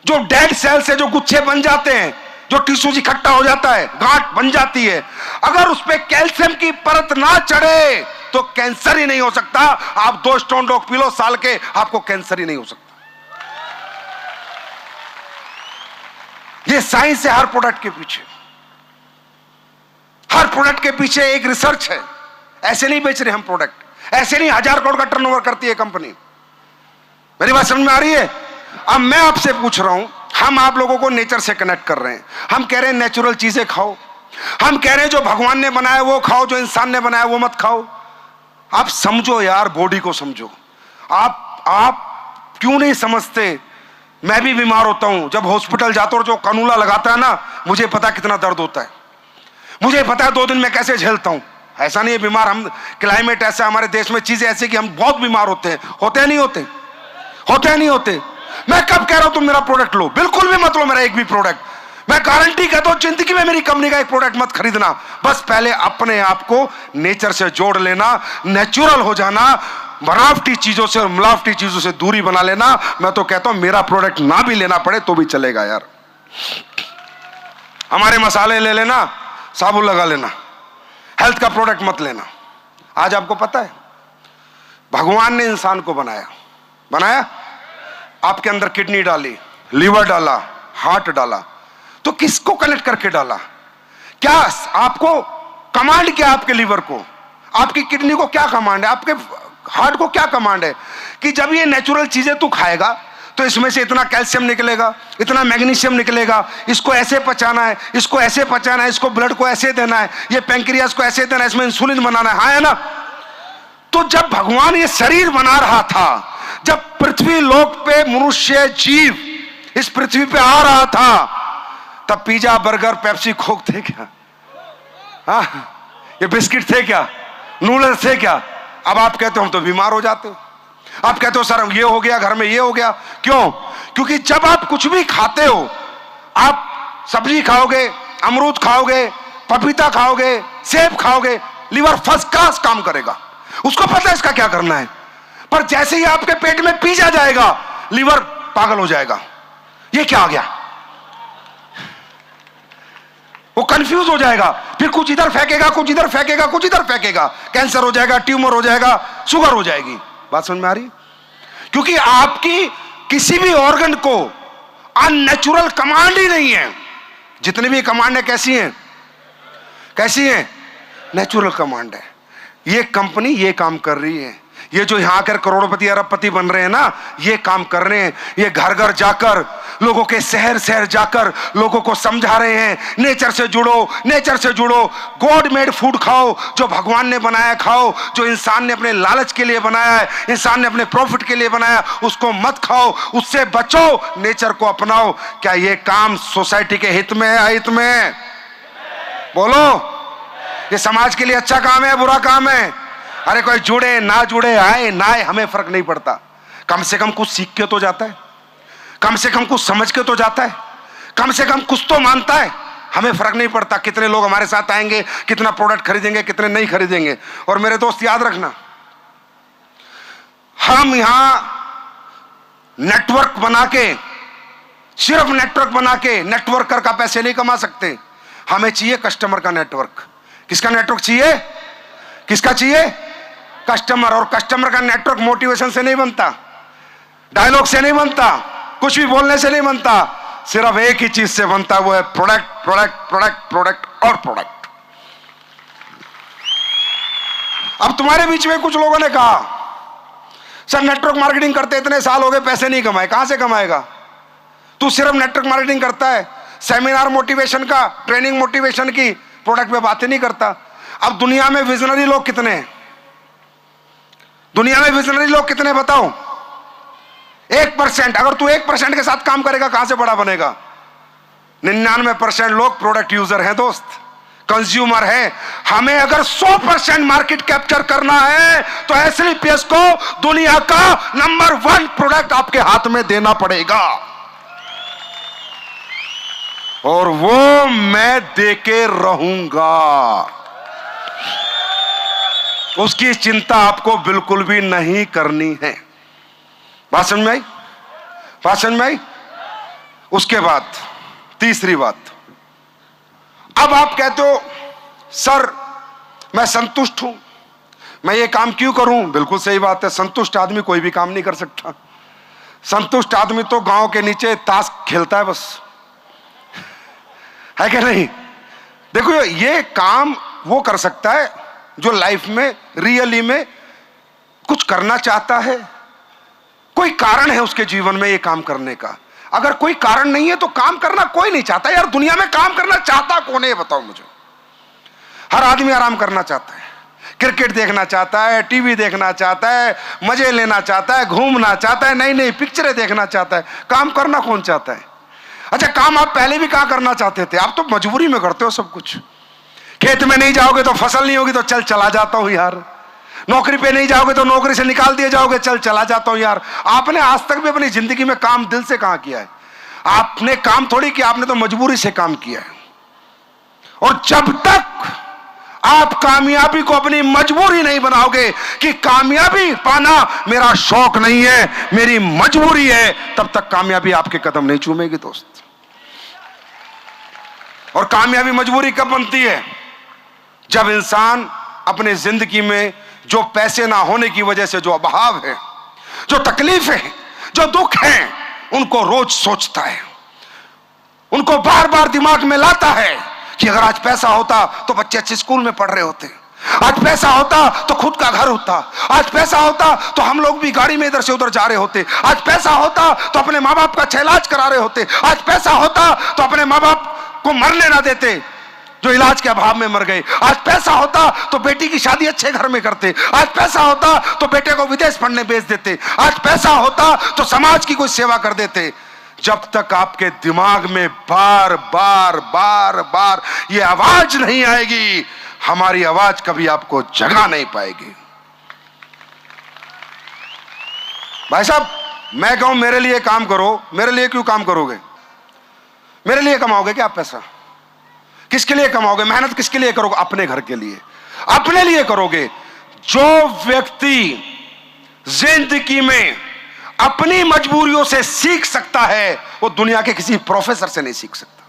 जो डेड सेल्स है, जो गुच्छे बन जाते हैं, जो टिश्यूज इकट्ठा हो जाता है, गांठ बन जाती है, अगर उस पे कैल्शियम की परत ना चढ़े तो कैंसर ही नहीं हो सकता। आप 2 स्टोन डॉग पी लो साल के, आपको कैंसर ही नहीं हो सकता। ये साइंस है हर प्रोडक्ट के पीछे। हर प्रोडक्ट के पीछे एक रिसर्च है। ऐसे नहीं बेच रहे हम प्रोडक्ट, ऐसे नहीं 1000 करोड़ का टर्नओवर करती है कंपनी। मेरी बात समझ में आ रही है? अब मैं आपसे पूछ रहा हूं, हम आप लोगों को नेचर से कनेक्ट कर रहे हैं। हम कह रहे हैं नेचुरल चीजें खाओ, हम कह रहे हैं जो भगवान ने बनाया वो खाओ, जो इंसान ने बनाया वो मत खाओ। आप समझो यार, बॉडी को समझो। आप क्यों नहीं समझते? मैं भी बीमार होता हूं, जब हॉस्पिटल जाता हूं, जो कानूला लगाता है ना, मुझे पता कितना दर्द होता है, मुझे पता है 2 दिन में कैसे झेलता हूं। ऐसा नहीं है बीमार, हम क्लाइमेट ऐसा, हमारे देश में चीजें ऐसी कि हम बहुत बीमार होते हैं। होते हैं नहीं होते? होते हैं नहीं होते? मैं कब कह रहा हूं तुम मेरा प्रोडक्ट लो? बिल्कुल भी मत लो मेरा एक भी प्रोडक्ट। मैं गारंटी कहता हूं जिंदगी में मेरी कंपनी का एक प्रोडक्ट मत खरीदना। बस पहले अपने आप को नेचर से जोड़ लेना, नेचुरल हो जाना, बनावटी चीजों से और मिलावटी चीजों से दूरी बना लेना। मैं तो कहता हूं मेरा प्रोडक्ट ना भी लेना पड़े तो भी चलेगा यार। हमारे मसाले ले लेना, साबुन लगा लेना, हेल्थ का प्रोडक्ट मत लेना। आज आपको पता है भगवान ने इंसान को बनाया, आपके अंदर किडनी डाली, लीवर डाला, हार्ट डाला, तो किसको कनेक्ट करके डाला? क्या आपको कमांड, क्या आपके लीवर को, आपकी किडनी को क्या कमांड है, आपके हार्ट को क्या कमांड है कि जब ये नेचुरल चीजें तू खाएगा तो इसमें से इतना कैल्शियम निकलेगा, इतना मैग्नीशियम निकलेगा, इसको ऐसे पचाना है, इसको ऐसे पचाना है, इसको ब्लड को ऐसे देना है, ये पैंक्रियास को ऐसे देना है, इसमें इंसुलिन बनाना है। हाँ है ना? तो जब भगवान ये शरीर बना रहा था, जब पृथ्वी लोक पे मनुष्य जीव इस पृथ्वी पे आ रहा था, तब पिज्जा, बर्गर, पेप्सी, कोक थे क्या? हाँ, ये बिस्किट थे क्या? नूडल्स थे क्या? अब आप कहते हो हम तो बीमार हो जाते हो, आप कहते हो सर ये हो गया, घर में ये हो गया। क्यों? क्योंकि जब आप कुछ भी खाते हो, आप सब्जी खाओगे, अमरूद खाओगे, पपीता खाओगे, सेब खाओगे, लीवर फर्स्ट क्लास काम करेगा, उसको पता है इसका क्या करना है। पर जैसे ही आपके पेट में पिज्जा जाएगा, लीवर पागल हो जाएगा, ये क्या आ गया, वो कंफ्यूज हो जाएगा, फिर कुछ इधर फेंकेगा, कुछ इधर फेंकेगा, कुछ इधर फेंकेगा, कैंसर हो जाएगा, ट्यूमर हो जाएगा, शुगर हो जाएगी। बात समझ में आ रही? क्योंकि आपकी किसी भी ऑर्गन को अननेचुरल कमांड ही नहीं है। जितनी भी कमांड है कैसी है? कैसी है? नेचुरल कमांड है। ये कंपनी ये काम कर रही है, ये जो यहां आकर करोड़पति अरबपति बन रहे हैं ना, ये काम कर रहे हैं। ये घर घर जाकर, लोगों के शहर शहर जाकर लोगों को समझा रहे हैं नेचर से जुड़ो, नेचर से जुड़ो, गॉड मेड फूड खाओ, जो भगवान ने बनाया खाओ, जो इंसान ने अपने लालच के लिए बनाया है, इंसान ने अपने प्रॉफिट के लिए बनाया, उसको मत खाओ, उससे बचो, नेचर को अपनाओ। क्या ये काम सोसाइटी के हित में है, अहित में है? बोलो, ये समाज के लिए अच्छा काम है, बुरा काम है? अरे कोई जुड़े ना जुड़े, आए ना आए, हमें फर्क नहीं पड़ता। कम से कम कुछ सीख के तो जाता है, कम से कम कुछ समझ के तो जाता है, कम से कम कुछ तो मानता है। हमें फर्क नहीं पड़ता कितने लोग हमारे साथ आएंगे, कितना प्रोडक्ट खरीदेंगे, कितने नहीं खरीदेंगे। और मेरे दोस्त याद रखना, हम यहां नेटवर्क बना के, सिर्फ नेटवर्क बना के नेटवर्कर का पैसे नहीं कमा सकते। हमें चाहिए कस्टमर का नेटवर्क। किसका नेटवर्क चाहिए? किसका चाहिए? कस्टमर। और कस्टमर का नेटवर्क मोटिवेशन से नहीं बनता, डायलॉग से नहीं बनता, कुछ भी बोलने से नहीं बनता, सिर्फ एक ही चीज से बनता है, वो है प्रोडक्ट, प्रोडक्ट, प्रोडक्ट, प्रोडक्ट और प्रोडक्ट। अब तुम्हारे बीच में कुछ लोगों ने कहा सर नेटवर्क मार्केटिंग करते इतने साल हो गए, पैसे नहीं कमाए। कहां से कमाएगा? तू सिर्फ नेटवर्क मार्केटिंग करता है, सेमिनार मोटिवेशन का, ट्रेनिंग मोटिवेशन की, प्रोडक्ट पे बातें नहीं करता। अब दुनिया में विजनरी लोग कितने हैं? दुनिया में विजनरी लोग कितने बताओ? 1%। अगर तू 1% के साथ काम करेगा, कहां से बड़ा बनेगा? 99% लोग प्रोडक्ट यूजर हैं दोस्त, कंज्यूमर है। हमें अगर 100% मार्केट कैप्चर करना है तो एसलीपीएस को दुनिया का नंबर 1 प्रोडक्ट आपके हाथ में देना पड़ेगा, और वो मैं देके रहूंगा। उसकी चिंता आपको बिल्कुल भी नहीं करनी है। बात समझ में आई? बात समझ में आई? उसके बाद तीसरी बात, अब आप कहते हो सर मैं संतुष्ट हूं, मैं ये काम क्यों करूं? बिल्कुल सही बात है, संतुष्ट आदमी कोई भी काम नहीं कर सकता। संतुष्ट आदमी तो गांव के नीचे ताश खेलता है बस, है क्या नहीं? देखो ये काम वो कर सकता है जो लाइफ में रियली में कुछ करना चाहता है, कोई कारण है उसके जीवन में ये काम करने का। अगर कोई कारण नहीं है तो काम करना कोई नहीं चाहता यार। दुनिया में काम करना चाहता कौन है बताओ मुझे? हर आदमी आराम करना चाहता है, क्रिकेट देखना चाहता है, टीवी देखना चाहता है, मजे लेना चाहता है, घूमना चाहता है, नई नई पिक्चरें देखना चाहता है। काम करना कौन चाहता है? अच्छा, काम आप पहले भी कहां करना चाहते थे? आप तो मजबूरी में करते हो सब कुछ। खेत में नहीं जाओगे तो फसल नहीं होगी, तो चल चला जाता हूं यार। नौकरी पे नहीं जाओगे तो नौकरी से निकाल दिए जाओगे, चल चला जाता हूं यार। आपने आज तक भी अपनी जिंदगी में काम दिल से कहां किया है? आपने काम थोड़ी किया, आपने तो मजबूरी से काम किया है। और जब तक आप कामयाबी को अपनी मजबूरी नहीं बनाओगे कि कामयाबी पाना मेरा शौक नहीं है, मेरी मजबूरी है, तब तक कामयाबी आपके कदम नहीं चूमेगी दोस्त। और कामयाबी मजबूरी कब बनती है? जब इंसान अपने जिंदगी में जो पैसे ना होने की वजह से जो अभाव है, जो तकलीफ है, जो दुख है, उनको रोज सोचता है, उनको बार बार दिमाग में लाता है कि अगर आज पैसा होता तो बच्चे अच्छे स्कूल में पढ़ रहे होते, आज पैसा होता तो खुद का घर होता, आज पैसा होता तो हम लोग भी गाड़ी में इधर से उधर जा रहे होते, आज पैसा होता तो अपने माँ बाप का इलाज करा रहे होते, आज पैसा होता तो अपने माँ बाप को मरने ना देते जो इलाज के अभाव में मर गए, आज पैसा होता तो बेटी की शादी अच्छे घर में करते, आज पैसा होता तो बेटे को विदेश पढ़ने भेज देते, आज पैसा होता तो समाज की कोई सेवा कर देते। जब तक आपके दिमाग में बार बार बार बार ये आवाज नहीं आएगी, हमारी आवाज कभी आपको जगा नहीं पाएगी। भाई साहब, मैं कहूं मेरे लिए काम करो, मेरे लिए क्यों काम करोगे? मेरे लिए कमाओगे क्या आप पैसा? किसके लिए कमाओगे? मेहनत किसके लिए करोगे? अपने घर के लिए, अपने लिए करोगे। जो व्यक्ति जिंदगी में अपनी मजबूरियों से सीख सकता है, वो दुनिया के किसी प्रोफेसर से नहीं सीख सकता।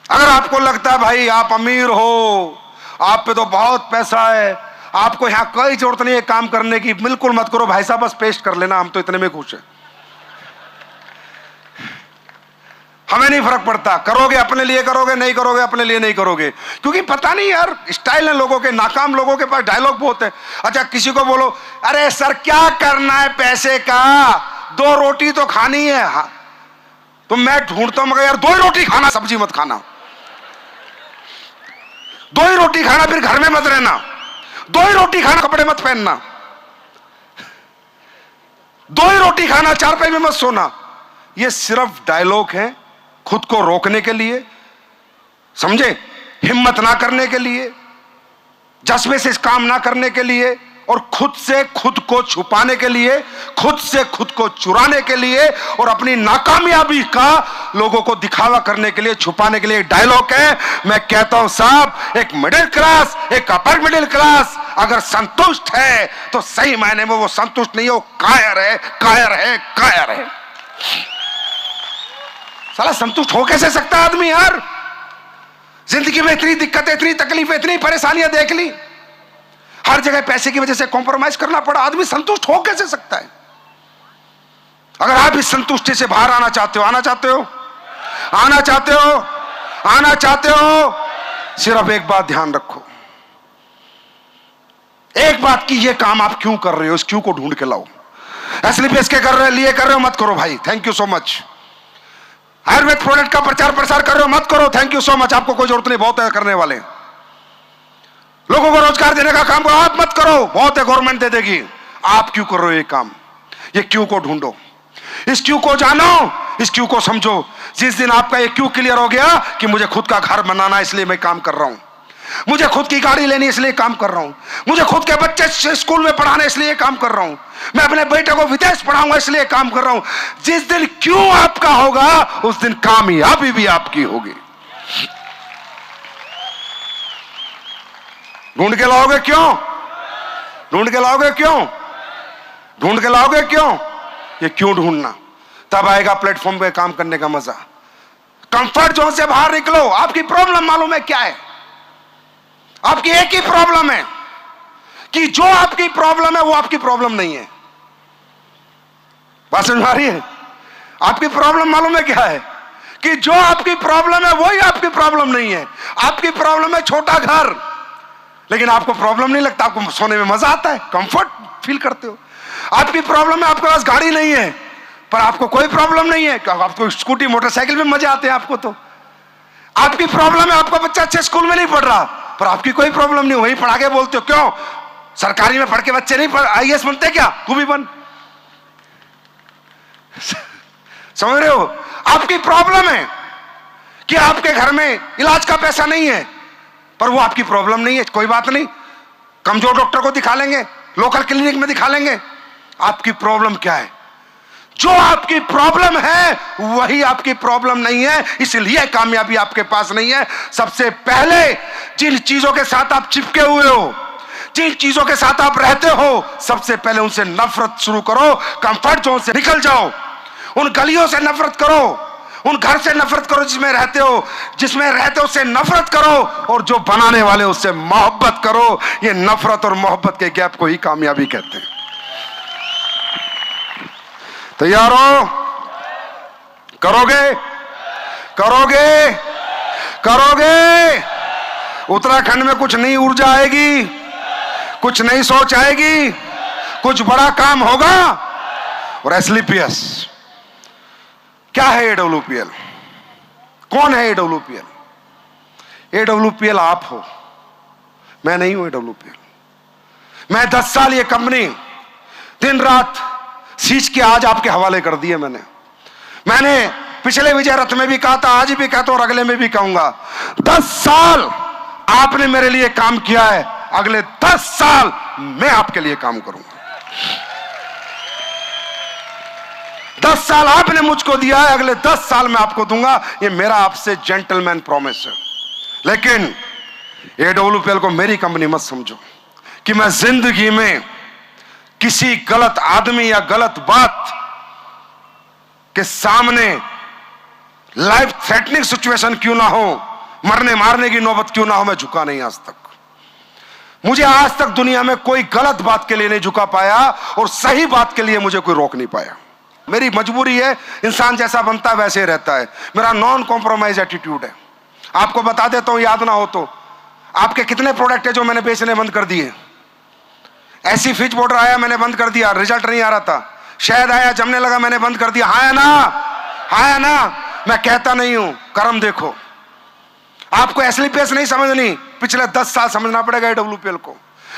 अगर आपको लगता है भाई आप अमीर हो, आप पे तो बहुत पैसा है, आपको यहां कोई जरूरत नहीं है काम करने की, बिल्कुल मत करो भाई साहब, बस पेश कर लेना, हम तो इतने में खुश हैं, हमें नहीं फर्क पड़ता। करोगे अपने लिए करोगे, नहीं करोगे अपने लिए नहीं करोगे। क्योंकि पता नहीं यार, स्टाइल है लोगों के, नाकाम लोगों के पास डायलॉग बहुत है। अच्छा, किसी को बोलो अरे सर क्या करना है पैसे का, 2 रोटी तो खानी है। हाँ, तो मैं ढूंढता हूं मगर यार 2 ही रोटी खाना, सब्जी मत खाना, 2 ही रोटी खाना, फिर घर में मत रहना, 2 ही रोटी खाना, कपड़े मत पहनना, 2 ही रोटी खाना, चारपाई में मत सोना। ये सिर्फ डायलॉग है खुद को रोकने के लिए, समझे, हिम्मत ना करने के लिए, जज्बे से काम ना करने के लिए, और खुद से खुद को छुपाने के लिए, खुद से खुद को चुराने के लिए, और अपनी नाकामयाबी का लोगों को दिखावा करने के लिए, छुपाने के लिए डायलॉग है। मैं कहता हूं साहब, एक मिडिल क्लास, एक अपर मिडिल क्लास अगर संतुष्ट है तो सही मायने में वो संतुष्ट नहीं है, वो कायर है, कायर है, कायर है। साला संतुष्ट हो कैसे सकता आदमी यार? जिंदगी में इतनी दिक्कतें, इतनी तकलीफें, इतनी परेशानियां देख ली, हर जगह पैसे की वजह से कॉम्प्रोमाइज करना पड़ा, आदमी संतुष्ट हो कैसे सकता है? अगर आप इस संतुष्टि से बाहर आना चाहते हो, आना चाहते हो, आना चाहते हो, आना चाहते हो, सिर्फ एक बात ध्यान रखो, एक बात की, ये काम आप क्यों कर रहे हो, इस क्यों को ढूंढ के लाओ। इसलिए इसके कर रहे लिए कर रहे हो, मत करो भाई, thank you so much. Ayurveda product का प्रचार प्रसार कर रहे हो, मत करो, थैंक यू सो मच, आपको कोई जरूरत नहीं, बहुत है करने वाले। लोगों को रोजगार देने का काम करो, आप मत करो, बहुत है, गवर्नमेंट दे देगी। आप क्यों कर रहे हो ये काम? ये क्यों को ढूंढो, इस क्यों को जानो, इस क्यों को समझो। जिस दिन आपका ये क्यों क्लियर हो गया कि मुझे खुद का घर बनाना इसलिए मैं काम कर रहा हूं, मुझे खुद की गाड़ी लेनी इसलिए काम कर रहा हूं, मुझे खुद के बच्चे स्कूल में पढ़ाने इसलिए काम कर रहा हूं, मैं अपने बेटे को विदेश पढ़ाऊंगा इसलिए काम कर रहा हूं, जिस दिन क्यों आपका होगा उस दिन कामयाबी भी आपकी होगी। ढूंढ के लाओगे क्यों? ढूंढ के लाओगे क्यों? ढूंढ के लाओगे क्यों? ये क्यों ढूंढना, तब आएगा प्लेटफॉर्म पे काम करने का मजा। कंफर्ट जोन से बाहर निकलो। आपकी प्रॉब्लम मालूम है क्या है? आपकी एक ही प्रॉब्लम है कि जो आपकी प्रॉब्लम है वो आपकी प्रॉब्लम नहीं है। बात समझ आ रही है? आपकी प्रॉब्लम मालूम है क्या है? कि जो आपकी प्रॉब्लम है वही आपकी प्रॉब्लम नहीं है। आपकी प्रॉब्लम है छोटा घर, लेकिन आपको प्रॉब्लम नहीं लगता, आपको सोने में मजा आता है, कंफर्ट फील करते हो। आपकी प्रॉब्लम है आपके पास गाड़ी नहीं है, पर आपको कोई प्रॉब्लम नहीं है, आपको स्कूटी मोटरसाइकिल में मजे आते हैं आपको। तो आपकी प्रॉब्लम है आपका बच्चा अच्छे स्कूल में नहीं पढ़ रहा, पर आपकी कोई प्रॉब्लम नहीं, वहीं पढ़ा के बोलते हो क्यों सरकारी में पढ़ के बच्चे नहीं IAS बनते क्या, तू भी बन। समझ रहे हो? आपकी प्रॉब्लम है कि आपके घर में इलाज का पैसा नहीं है, पर वो आपकी प्रॉब्लम नहीं है, कोई बात नहीं, कमजोर डॉक्टर को दिखा लेंगे, लोकल क्लिनिक में दिखा लेंगे। आपकी प्रॉब्लम क्या है? जो आपकी प्रॉब्लम है वही आपकी प्रॉब्लम नहीं है, इसलिए कामयाबी आपके पास नहीं है। सबसे पहले जिन चीजों के साथ आप चिपके हुए हो, जिन चीजों के साथ आप रहते हो, सबसे पहले उनसे नफरत शुरू करो। कंफर्ट जोन से निकल जाओ, उन गलियों से नफरत करो, उन घर से नफरत करो जिसमें रहते हो उससे नफरत करो, और जो बनाने वाले उससे मोहब्बत करो। ये नफरत और मोहब्बत के गैप को ही कामयाबी कहते हैं। तैयार हो? करोगे? करोगे? करोगे? उत्तराखंड में कुछ नई ऊर्जा आएगी, कुछ नई सोच आएगी, कुछ बड़ा काम होगा। और SLPS क्या है? AWPL कौन है? AWPL आप हो, मैं नहीं हूं AWPL। मैं 10 साल ये कंपनी दिन रात सींच के आज आपके हवाले कर दिए। मैंने पिछले विजय रथ में भी कहा था, आज भी कहता हूं और अगले में भी कहूंगा, 10 साल आपने मेरे लिए काम किया है, अगले 10 साल मैं आपके लिए काम करूंगा। 10 साल आपने मुझको दिया है, अगले 10 साल मैं आपको दूंगा। ये मेरा आपसे जेंटलमैन प्रॉमिस है। लेकिन AWPL को मेरी कंपनी मत समझो कि मैं जिंदगी में किसी गलत आदमी या गलत बात के सामने लाइफ थ्रेटनिंग सिचुएशन क्यों ना हो, मरने मारने की नौबत क्यों ना हो, मैं झुका नहीं आज तक। मुझे आज तक दुनिया में कोई गलत बात के लिए नहीं झुका पाया, और सही बात के लिए मुझे कोई रोक नहीं पाया। मेरी मजबूरी है, इंसान जैसा बनता है वैसे ही रहता है। मेरा नॉन कॉम्प्रोमाइज एटीट्यूड है। आपको बता देता हूं, याद ना हो तो, आपके कितने प्रोडक्ट है जो मैंने बेचने बंद कर दिए? ऐसी फिच पाउडर आया, मैंने बंद कर दिया, रिजल्ट नहीं आ रहा था। शहद आया, जमने लगा, मैंने बंद कर दिया। हाँ या ना? हाँ या ना? मैं कहता नहीं हूं, कर्म देखो। आपको SLPS नहीं समझनी, पिछले 10 साल समझना पड़ेगा AWPL को।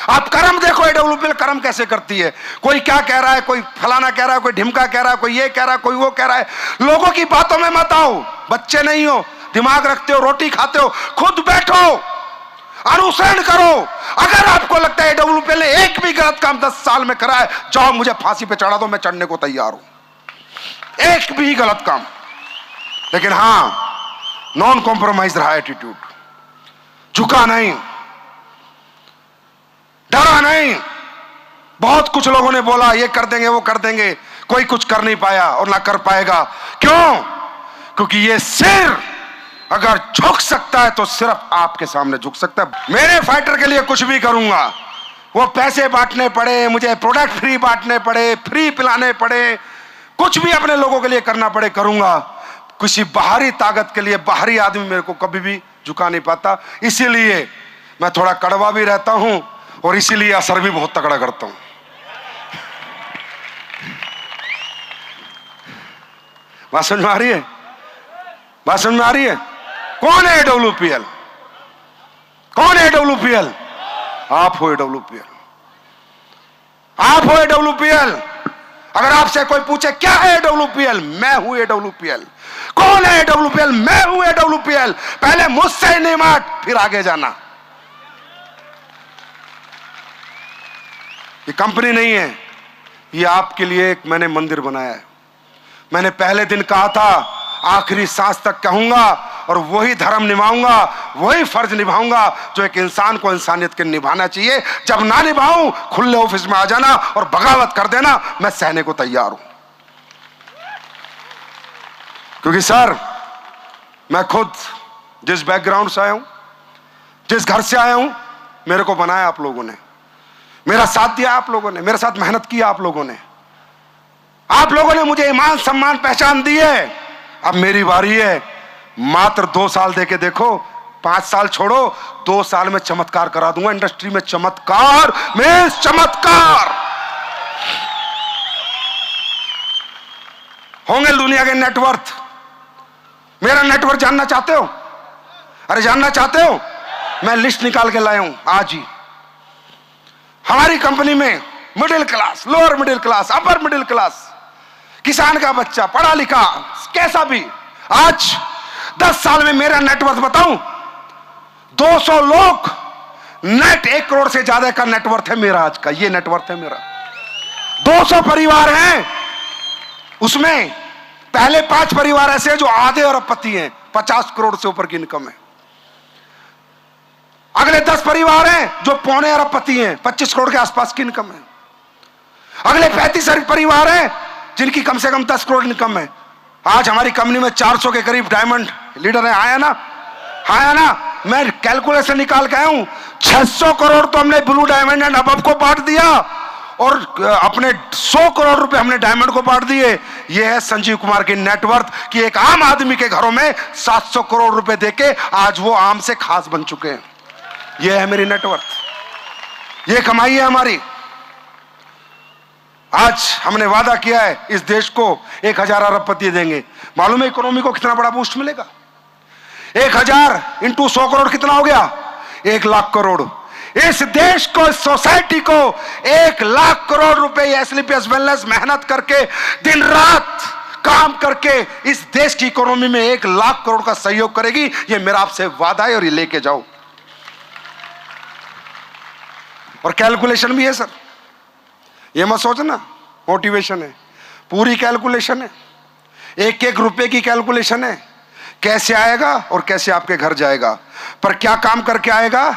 आप कर्म देखो, AWPL कर्म कैसे करती है। कोई क्या कह रहा है, कोई फलाना कह रहा है, कोई ढिमका कह रहा है, कोई ये कह रहा है, कोई वो कह रहा है। लोगों की बातों में मत आओ, बच्चे नहीं हो, दिमाग रखते हो, रोटी खाते हो, खुद बैठो, अनुसरण करो। अगर आपको लगता है AWPL ने एक भी गलत काम 10 साल में करा है, जाओ मुझे फांसी पे चढ़ा दो, मैं चढ़ने को तैयार हूं। एक भी गलत काम। लेकिन हां, नॉन कॉम्प्रोमाइज रहा एटीट्यूड, झुका नहीं, डरा नहीं। बहुत कुछ लोगों ने बोला ये कर देंगे वो कर देंगे, कोई कुछ कर नहीं पाया और ना कर पाएगा। क्यों? क्योंकि ये सिर अगर झुक सकता है तो सिर्फ आपके सामने झुक सकता है। मेरे फाइटर के लिए कुछ भी करूंगा, वो पैसे बांटने पड़े, मुझे प्रोडक्ट फ्री बांटने पड़े, फ्री पिलाने पड़े, कुछ भी अपने लोगों के लिए करना पड़े, करूंगा। किसी बाहरी ताकत के लिए बाहरी आदमी मेरे को कभी भी झुका नहीं पाता। इसीलिए मैं थोड़ा कड़वा भी रहता हूं और इसीलिए असर भी बहुत तगड़ा करता हूं। बात समझ में आ रही है? बात समझ में आ रही है? कौन है AWPL? कौन है AWPL? आप हो AWPL। आप हो AWPL। अगर आपसे कोई पूछे क्या है AWPL, मैं हूं AWPL। कौन है AWPL? मैं हूं AWPL। पहले मुझसे निमट, फिर आगे जाना। ये कंपनी नहीं है, ये आपके लिए एक मैंने मंदिर बनाया है। मैंने पहले दिन कहा था, आखिरी सांस तक कहूंगा और वही धर्म निभाऊंगा, वही फर्ज निभाऊंगा जो एक इंसान को इंसानियत के निभाना चाहिए। जब ना निभाऊं, खुले ऑफिस में आ जाना और बगावत कर देना, मैं सहने को तैयार हूं। क्योंकि सर, मैं खुद जिस बैकग्राउंड से आया हूं, जिस घर से आया हूं, मेरे को बनाया आप लोगों ने, मेरा साथ दिया आप लोगों ने, मेरे साथ मेहनत की आप लोगों ने। आप लोगों ने मुझे ईमान सम्मान पहचान दी है। अब मेरी बारी है। मात्र 2 साल देके देखो, 5 साल छोड़ो, 2 साल में चमत्कार करा दूंगा इंडस्ट्री में। चमत्कार में चमत्कार। दुनिया के नेटवर्थ। मेरा नेटवर्थ जानना चाहते हो? अरे जानना चाहते हो? मैं लिस्ट निकाल के लाया हूं आज ही। हमारी कंपनी में middle class, lower middle class, upper middle class, किसान का बच्चा, पढ़ा लिखा, कैसा भी, आज 10 साल में मेरा नेटवर्थ बताऊं, 200 लोग नेट 1 करोड़ से ज्यादा का नेटवर्थ है मेरा आज का। ये नेटवर्थ है मेरा। 200 परिवार हैं, उसमें पहले 5 परिवार ऐसे हैं जो आधे अरबपति हैं, 50 करोड़ से ऊपर की इनकम है। अगले 10 परिवार हैं जो पौने अरबपति हैं, 25 करोड़ के आसपास की इनकम है। अगले 35 परिवार हैं जिनकी कम से कम 10 करोड़ इनकम है। आज हमारी कंपनी में 400 के करीब डायमंड लीडर है। आया ना? आया ना? मैं कैलकुलेशन निकाल के आया हूं। 600 करोड़ तो हमने ब्लू डायमंड एंड अबव को बांट दिया और अपने 100 करोड़ रुपए हमने डायमंड को बांट दिए। यह है संजीव कुमार की नेटवर्थ कि एक आम आदमी के घरों में 700 करोड़ रुपए देके आज वो आम से खास बन चुके हैं। यह है मेरी नेटवर्थ, ये कमाई है हमारी। आज हमने वादा किया है इस देश को 1000 अरबपति देंगे। मालूम है इकोनॉमी को कितना बड़ा बूस्ट मिलेगा? 1000 इंटू 100 करोड़ कितना हो गया? 1 लाख करोड़। इस देश को, इस सोसाइटी को 1 लाख करोड़ रुपए एसलीपीएस वेलनेस मेहनत करके, दिन रात काम करके इस देश की इकोनॉमी में 1 लाख करोड़ का सहयोग करेगी। ये मेरा आपसे वादा है और ये लेके जाओ। और कैलकुलेशन भी है सर, ये मत सोचना मोटिवेशन है, पूरी कैलकुलेशन है। 1-1 रुपए की कैलकुलेशन है, कैसे आएगा और कैसे आपके घर जाएगा, पर क्या काम करके आएगा,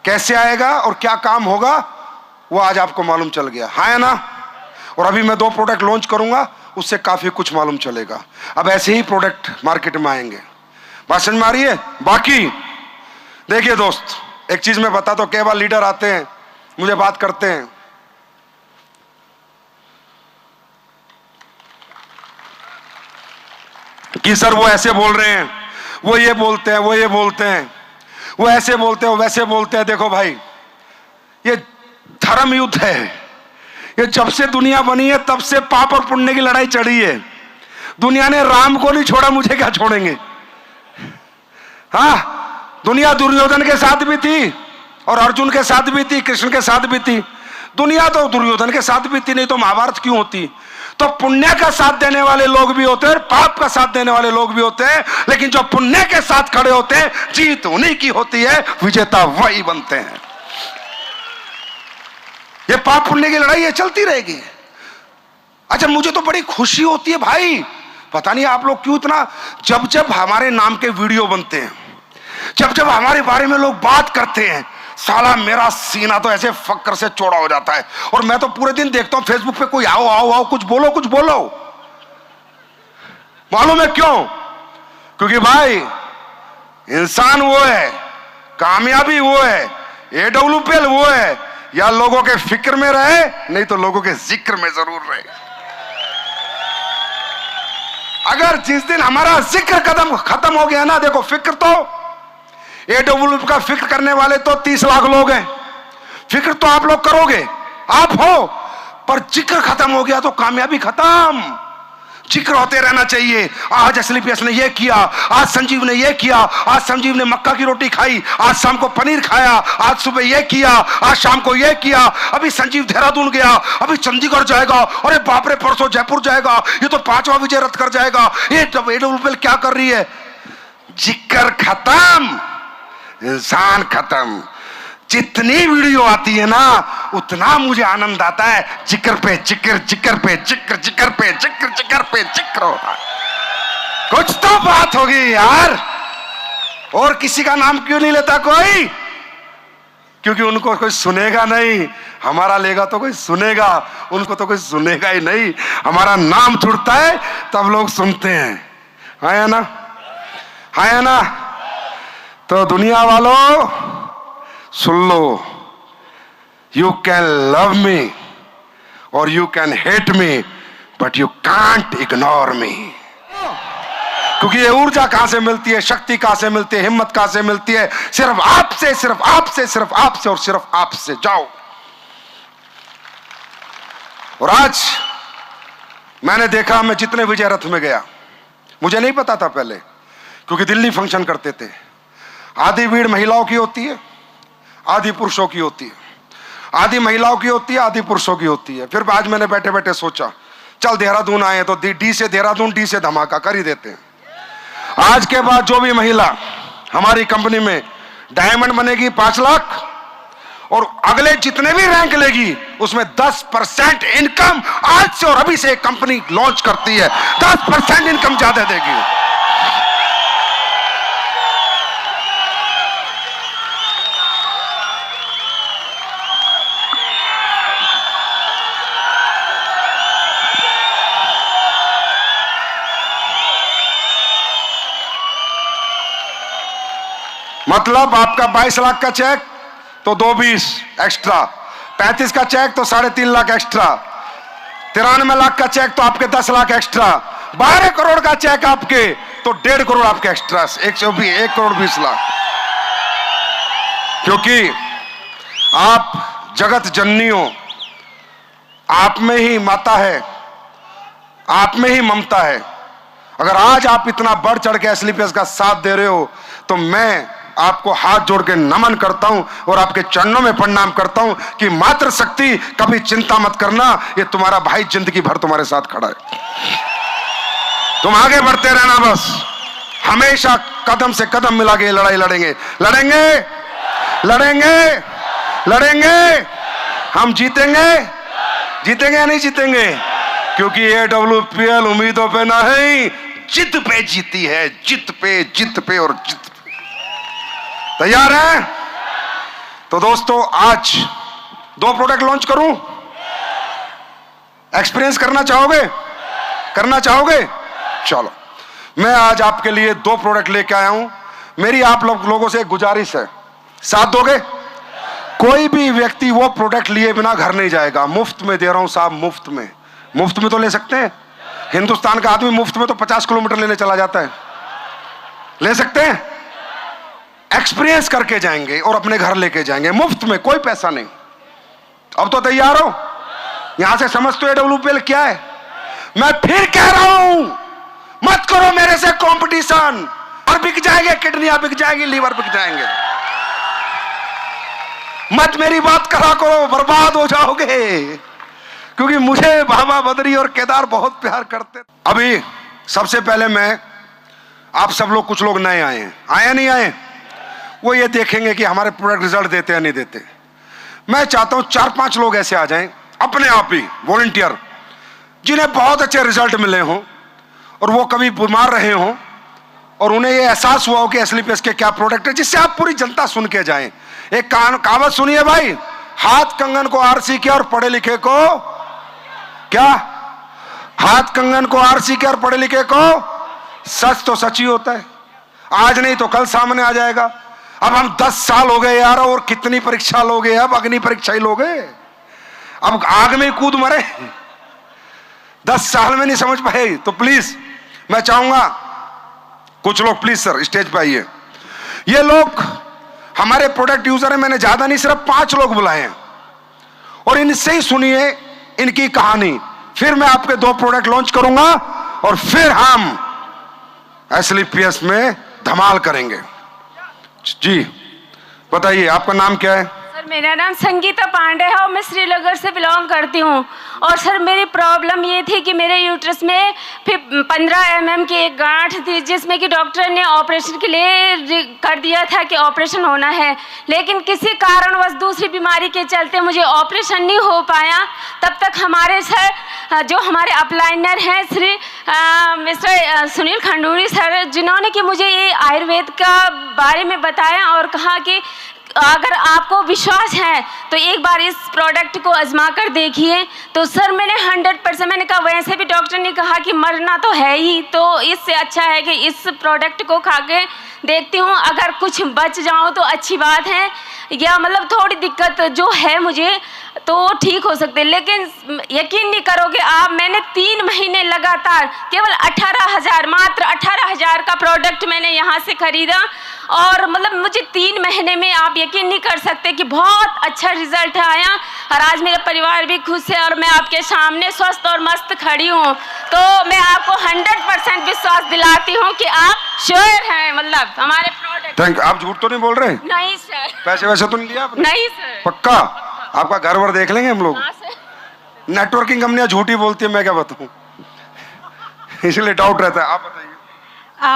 कैसे आएगा और क्या काम होगा, वो आज आपको मालूम चल गया है ना? और अभी मैं 2 प्रोडक्ट लॉन्च करूंगा, उससे काफी कुछ मालूम चलेगा। अब ऐसे ही प्रोडक्ट मार्केट में आएंगे। बात समझ में आ रही है? बाकी देखिए दोस्त, एक चीज मैं बताता हूं। कई बार लीडर आते हैं, मुझे बात करते हैं कि सर वो ऐसे बोल रहे हैं, वो ये बोलते हैं, वो ये बोलते हैं, वो ऐसे बोलते हैं, वो वैसे बोलते हैं। देखो भाई, ये धर्म युद्ध है। ये जब से दुनिया बनी है तब से पाप और पुण्य की लड़ाई चढ़ी है। दुनिया ने राम को नहीं छोड़ा, मुझे क्या छोड़ेंगे? हाँ, दुनिया दुर्योधन के साथ भी थी और अर्जुन के साथ भी थी, कृष्ण के साथ भी थी। दुनिया तो दुर्योधन के साथ भी थी, नहीं तो महाभारत क्यों होती? तो पुण्य का साथ देने वाले लोग भी होते हैं, पाप का साथ देने वाले लोग भी होते हैं, लेकिन जो पुण्य के साथ खड़े होते हैं, जीत उन्हीं की होती है, विजेता वही बनते हैं। ये पाप पुण्य की लड़ाई है, चलती रहेगी। अच्छा, मुझे तो बड़ी खुशी होती है भाई, पता नहीं आप लोग क्यों इतना, जब जब हमारे नाम के वीडियो बनते हैं, जब जब हमारे बारे में लोग बात करते हैं, साला मेरा सीना तो ऐसे फक्र से चौड़ा हो जाता है। और मैं तो पूरे दिन देखता हूं फेसबुक पे, कोई आओ आओ आओ, कुछ बोलो कुछ बोलो। मालूम है क्यों? क्योंकि भाई इंसान वो है, कामयाबी वो है, AWPL वो है, या लोगों के फिक्र में रहे, नहीं तो लोगों के जिक्र में जरूर रहे। अगर जिस दिन हमारा जिक्र खत्म हो गया ना, देखो फिक्र तो AWPL का फिक्र करने वाले तो 30 लाख लोग हैं, फिक्र तो आप लोग करोगे, आप हो, पर जिक्र खत्म हो गया तो कामयाबी खत्म। जिक्र होते रहना चाहिए। आज एसलीपीएस ने ये किया, आज संजीव ने ये किया, आज संजीव ने मक्का की रोटी खाई, आज शाम को पनीर खाया, आज सुबह ये किया, आज शाम को ये किया, अभी संजीव देहरादून गया, अभी चंडीगढ़ जाएगा, अरे बाप रे परसों जयपुर जाएगा, ये तो 5वां विजय रथ कर जाएगा। ये AWPL क्या कर रही है? जिक्र खत्म, इंसान खत्म। जितनी वीडियो आती है ना, उतना मुझे आनंद आता है। जिक्र पे जिक्र, जिक्र पे जिक्र, जिक्र पे जिक्र, जिक्र पे जिक्र होता है। कुछ तो बात होगी यार। और किसी का नाम क्यों नहीं लेता कोई? क्योंकि उनको कोई सुनेगा नहीं। हमारा लेगा तो कोई सुनेगा, उनको तो कोई सुनेगा ही नहीं। हमारा नाम छुड़ता है तब लोग सुनते हैं। है ना? है ना? तो दुनिया वालों सुन लो, यू कैन लव मी और you can hate me, but you can't ignore me. क्योंकि ये ऊर्जा कहां से मिलती है, शक्ति कहां से मिलती है, हिम्मत कहां से मिलती है? सिर्फ आपसे, सिर्फ आपसे, सिर्फ आपसे और सिर्फ आपसे। जाओ। और आज मैंने देखा, मैं जितने विजय रथ में गया, मुझे नहीं पता था पहले, क्योंकि दिल्ली फंक्शन करते थे, आधी भीड़ महिलाओं की होती है, आधी पुरुषों की होती है, आधी महिलाओं की होती है, आधी पुरुषों की होती है। फिर आज मैंने बैठे बैठे सोचा, चल देहरादून आए तो डी से देहरादून, डी से धमाका कर ही देते हैं। आज के बाद जो भी महिला हमारी कंपनी में डायमंड बनेगी 5 लाख, और अगले जितने भी रैंक लेगी उसमें 10% इनकम आज से, और अभी से कंपनी लॉन्च करती है, 10% इनकम ज्यादा देगी। मतलब आपका 22 लाख का चेक तो 220 एक्स्ट्रा, 35 का चेक तो 3.5 लाख एक्स्ट्रा, 93 लाख का चेक तो आपके 10 लाख एक्स्ट्रा, 12 करोड़ का चेक आपके तो 1.5 करोड़ आपके एक्स्ट्रा, 1 करोड़ 20 लाख। क्योंकि आप जगत जननी हो, आप में ही माता है, आप में ही ममता है। अगर आज आप इतना बढ़ चढ़ के एसलीपीएस का साथ दे रहे हो तो मैं आपको हाथ जोड़ के नमन करता हूं और आपके चरणों में प्रणाम करता हूं कि मातृ शक्ति, कभी चिंता मत करना, ये तुम्हारा भाई जिंदगी भर तुम्हारे साथ खड़ा है। तुम आगे बढ़ते रहना, बस हमेशा कदम से कदम मिला के लड़ाई लड़ेंगे, लड़ेंगे, लड़ेंगे, लड़ेंगे, हम जीतेंगे, जीतेंगे या नहीं जीतेंगे? क्योंकि AWPL उम्मीदों पे नहीं, जिद पे जीती है, जिद पे, जिद पे और जिद पे। तैयार हैं? तो दोस्तों आज 2 प्रोडक्ट लॉन्च करूं, एक्सपीरियंस करना चाहोगे? करना चाहोगे? चलो, मैं आज आपके लिए 2 प्रोडक्ट लेके आया हूं। मेरी आप लोगों से एक गुजारिश है, साथ दोगे? कोई भी व्यक्ति वो प्रोडक्ट लिए बिना घर नहीं जाएगा। मुफ्त में दे रहा हूं साहब, मुफ्त में। मुफ्त में तो ले सकते हैं, हिंदुस्तान का आदमी मुफ्त में तो 50 किलोमीटर लेने चला जाता है, ले सकते हैं? एक्सपीरियंस करके जाएंगे और अपने घर लेके जाएंगे, मुफ्त में, कोई पैसा नहीं। अब तो तैयार हो? यहां से समझ तो AWPL क्या है। मैं फिर कह रहा हूं, मत करो मेरे से कंपटीशन, और बिक जाएंगे, किडनियां बिक जाएंगी, लीवर बिक जाएंगे। मत मेरी बात करा करो, बर्बाद हो जाओगे। क्योंकि मुझे बाबा बद्री और केदार बहुत प्यार करते। अभी सबसे पहले मैं, आप सब लोग, कुछ लोग नए आए हैं, आए नहीं आए, वो ये देखेंगे कि हमारे प्रोडक्ट रिजल्ट देते या नहीं देते। मैं चाहता हूं 4-5 लोग ऐसे आ जाएं अपने आप ही, वॉलंटियर, जिन्हें बहुत अच्छे रिजल्ट मिले हों और वो कभी बीमार रहे हों और उन्हें ये एहसास हुआ हो कि एसलीपीएस के क्या प्रोडक्ट है, जिससे आप पूरी जनता सुन के जाएं। एक कहावत सुनिए भाई, हाथ कंगन को आरसी किया और पढ़े लिखे को क्या? हाथ कंगन को आरसी किया और पढ़े लिखे को सच तो सच ही होता है, आज नहीं तो कल सामने आ जाएगा। अब हम 10 साल हो गए यार, और कितनी परीक्षा लोगे? अब अग्नि परीक्षा ही लोगे, अब आग में कूद मरे। 10 साल में नहीं समझ पाए तो प्लीज मैं चाहूंगा, कुछ लोग प्लीज सर स्टेज पे आइए। ये लोग हमारे प्रोडक्ट यूजर हैं, मैंने ज्यादा नहीं, सिर्फ 5 लोग बुलाए हैं, और इनसे ही सुनिए इनकी कहानी। फिर मैं आपके 2 प्रोडक्ट लॉन्च करूंगा और फिर हम एसलीपीएस में धमाल करेंगे। जी बताइए, आपका नाम क्या है? सर मेरा नाम संगीता पांडे है और मैं श्रीनगर से बिलोंग करती हूँ। और सर मेरी प्रॉब्लम ये थी कि मेरे यूट्रस में 15 mm की एक गांठ थी, जिसमें कि डॉक्टर ने ऑपरेशन के लिए कर दिया था कि ऑपरेशन होना है, लेकिन किसी कारणवश दूसरी बीमारी के चलते मुझे ऑपरेशन नहीं हो पाया। तब तक हमारे सर, जो हमारे अपलाइनर हैं, श्री मिस्टर सुनील खंडूरी सर, जिन्होंने कि मुझे ये आयुर्वेद का बारे में बताया और कहा कि अगर आपको विश्वास है तो एक बार इस प्रोडक्ट को आजमा कर देखिए। तो सर मैंने 100%, मैंने कहा, वैसे भी डॉक्टर ने कहा कि मरना तो है ही, तो इससे अच्छा है कि इस प्रोडक्ट को खा के देखती हूँ, अगर कुछ बच जाऊँ तो अच्छी बात है, या मतलब थोड़ी दिक्कत जो है मुझे तो ठीक हो सकते। लेकिन यकीन नहीं करोगे आप, मैंने 3 महीने लगातार केवल 18,000, मात्र 18,000 का प्रोडक्ट मैंने यहाँ से खरीदा और मतलब मुझे 3 महीने में आप यकीन नहीं कर सकते कि बहुत अच्छा रिजल्ट आया और आज मेरा परिवार भी खुश है और मैं आपके सामने स्वस्थ और मस्त खड़ी हूँ। तो मैं आपको 100% विश्वास दिलाती हूँ कि आप श्योर हैं, मतलब हमारे प्रोडक्ट। थैंक आप झूठ तो नहीं बोल रहे? नहीं सर। पैसे वैसे तो नहीं लिया आपने? नहीं सर। पक्का? आपका घर वर देख लेंगे हम लोग। हाँ सर। नेटवर्किंग कंपनियां झूठी बोलती है, मैं क्या बताऊं, इसलिए डाउट रहता है। आप बताइए।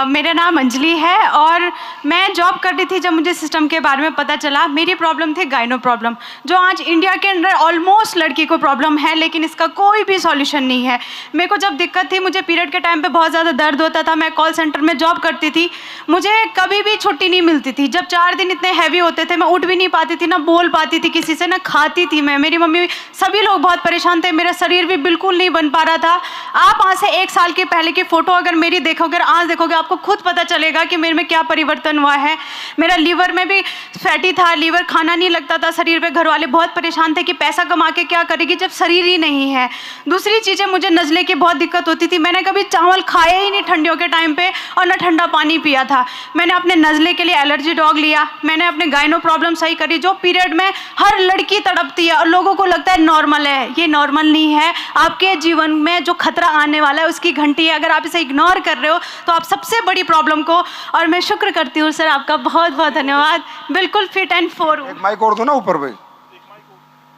मेरा नाम अंजलि है और मैं जॉब कर रही थी जब मुझे सिस्टम के बारे में पता चला। मेरी प्रॉब्लम थी गाइनो प्रॉब्लम, जो आज इंडिया के अंदर ऑलमोस्ट लड़की को प्रॉब्लम है, लेकिन इसका कोई भी सॉल्यूशन नहीं है। मेरे को जब दिक्कत थी, मुझे पीरियड के टाइम पे बहुत ज़्यादा दर्द होता था, मैं कॉल सेंटर में जॉब करती थी, मुझे कभी भी छुट्टी नहीं मिलती थी। जब 4 दिन इतने हैवी होते थे, मैं उठ भी नहीं पाती थी, ना बोल पाती थी किसी से, ना खाती थी मैं। मेरी मम्मी, सभी लोग बहुत परेशान थे, मेरा शरीर भी बिल्कुल नहीं बन पा रहा था। आप आज से 1 साल के पहले की फ़ोटो अगर मेरी देखोगे, आज देखोगे, आपको खुद पता चलेगा कि मेरे में क्या परिवर्तन हुआ है। मेरा लीवर में भी फैटी था, लीवर खाना नहीं लगता था शरीर पे। घर वाले बहुत परेशान थे कि पैसा कमा के क्या करेगी जब शरीर ही नहीं है। दूसरी चीज़ें, मुझे नज़ले की बहुत दिक्कत होती थी। मैंने कभी चावल खाया ही नहीं ठंडियों के टाइम पे और ना ठंडा पानी पिया था। मैंने अपने नज़ले के लिए एलर्जी डॉग लिया, मैंने अपने गाइनो प्रॉब्लम सही करी। जो पीरियड में हर लड़की तड़पती है और लोगों को लगता है नॉर्मल है, ये नॉर्मल नहीं है। आपके जीवन में जो खतरा आने वाला है उसकी घंटी है। अगर आप इसे इग्नोर कर रहे हो तो आप सबसे बड़ी प्रॉब्लम को, और मैं शुक्र करती हूँ सर, आपका बहुत बहुत धन्यवाद। बिल्कुल फिट एंड फोर हूँ। एक माइक और दो ना ऊपर पे,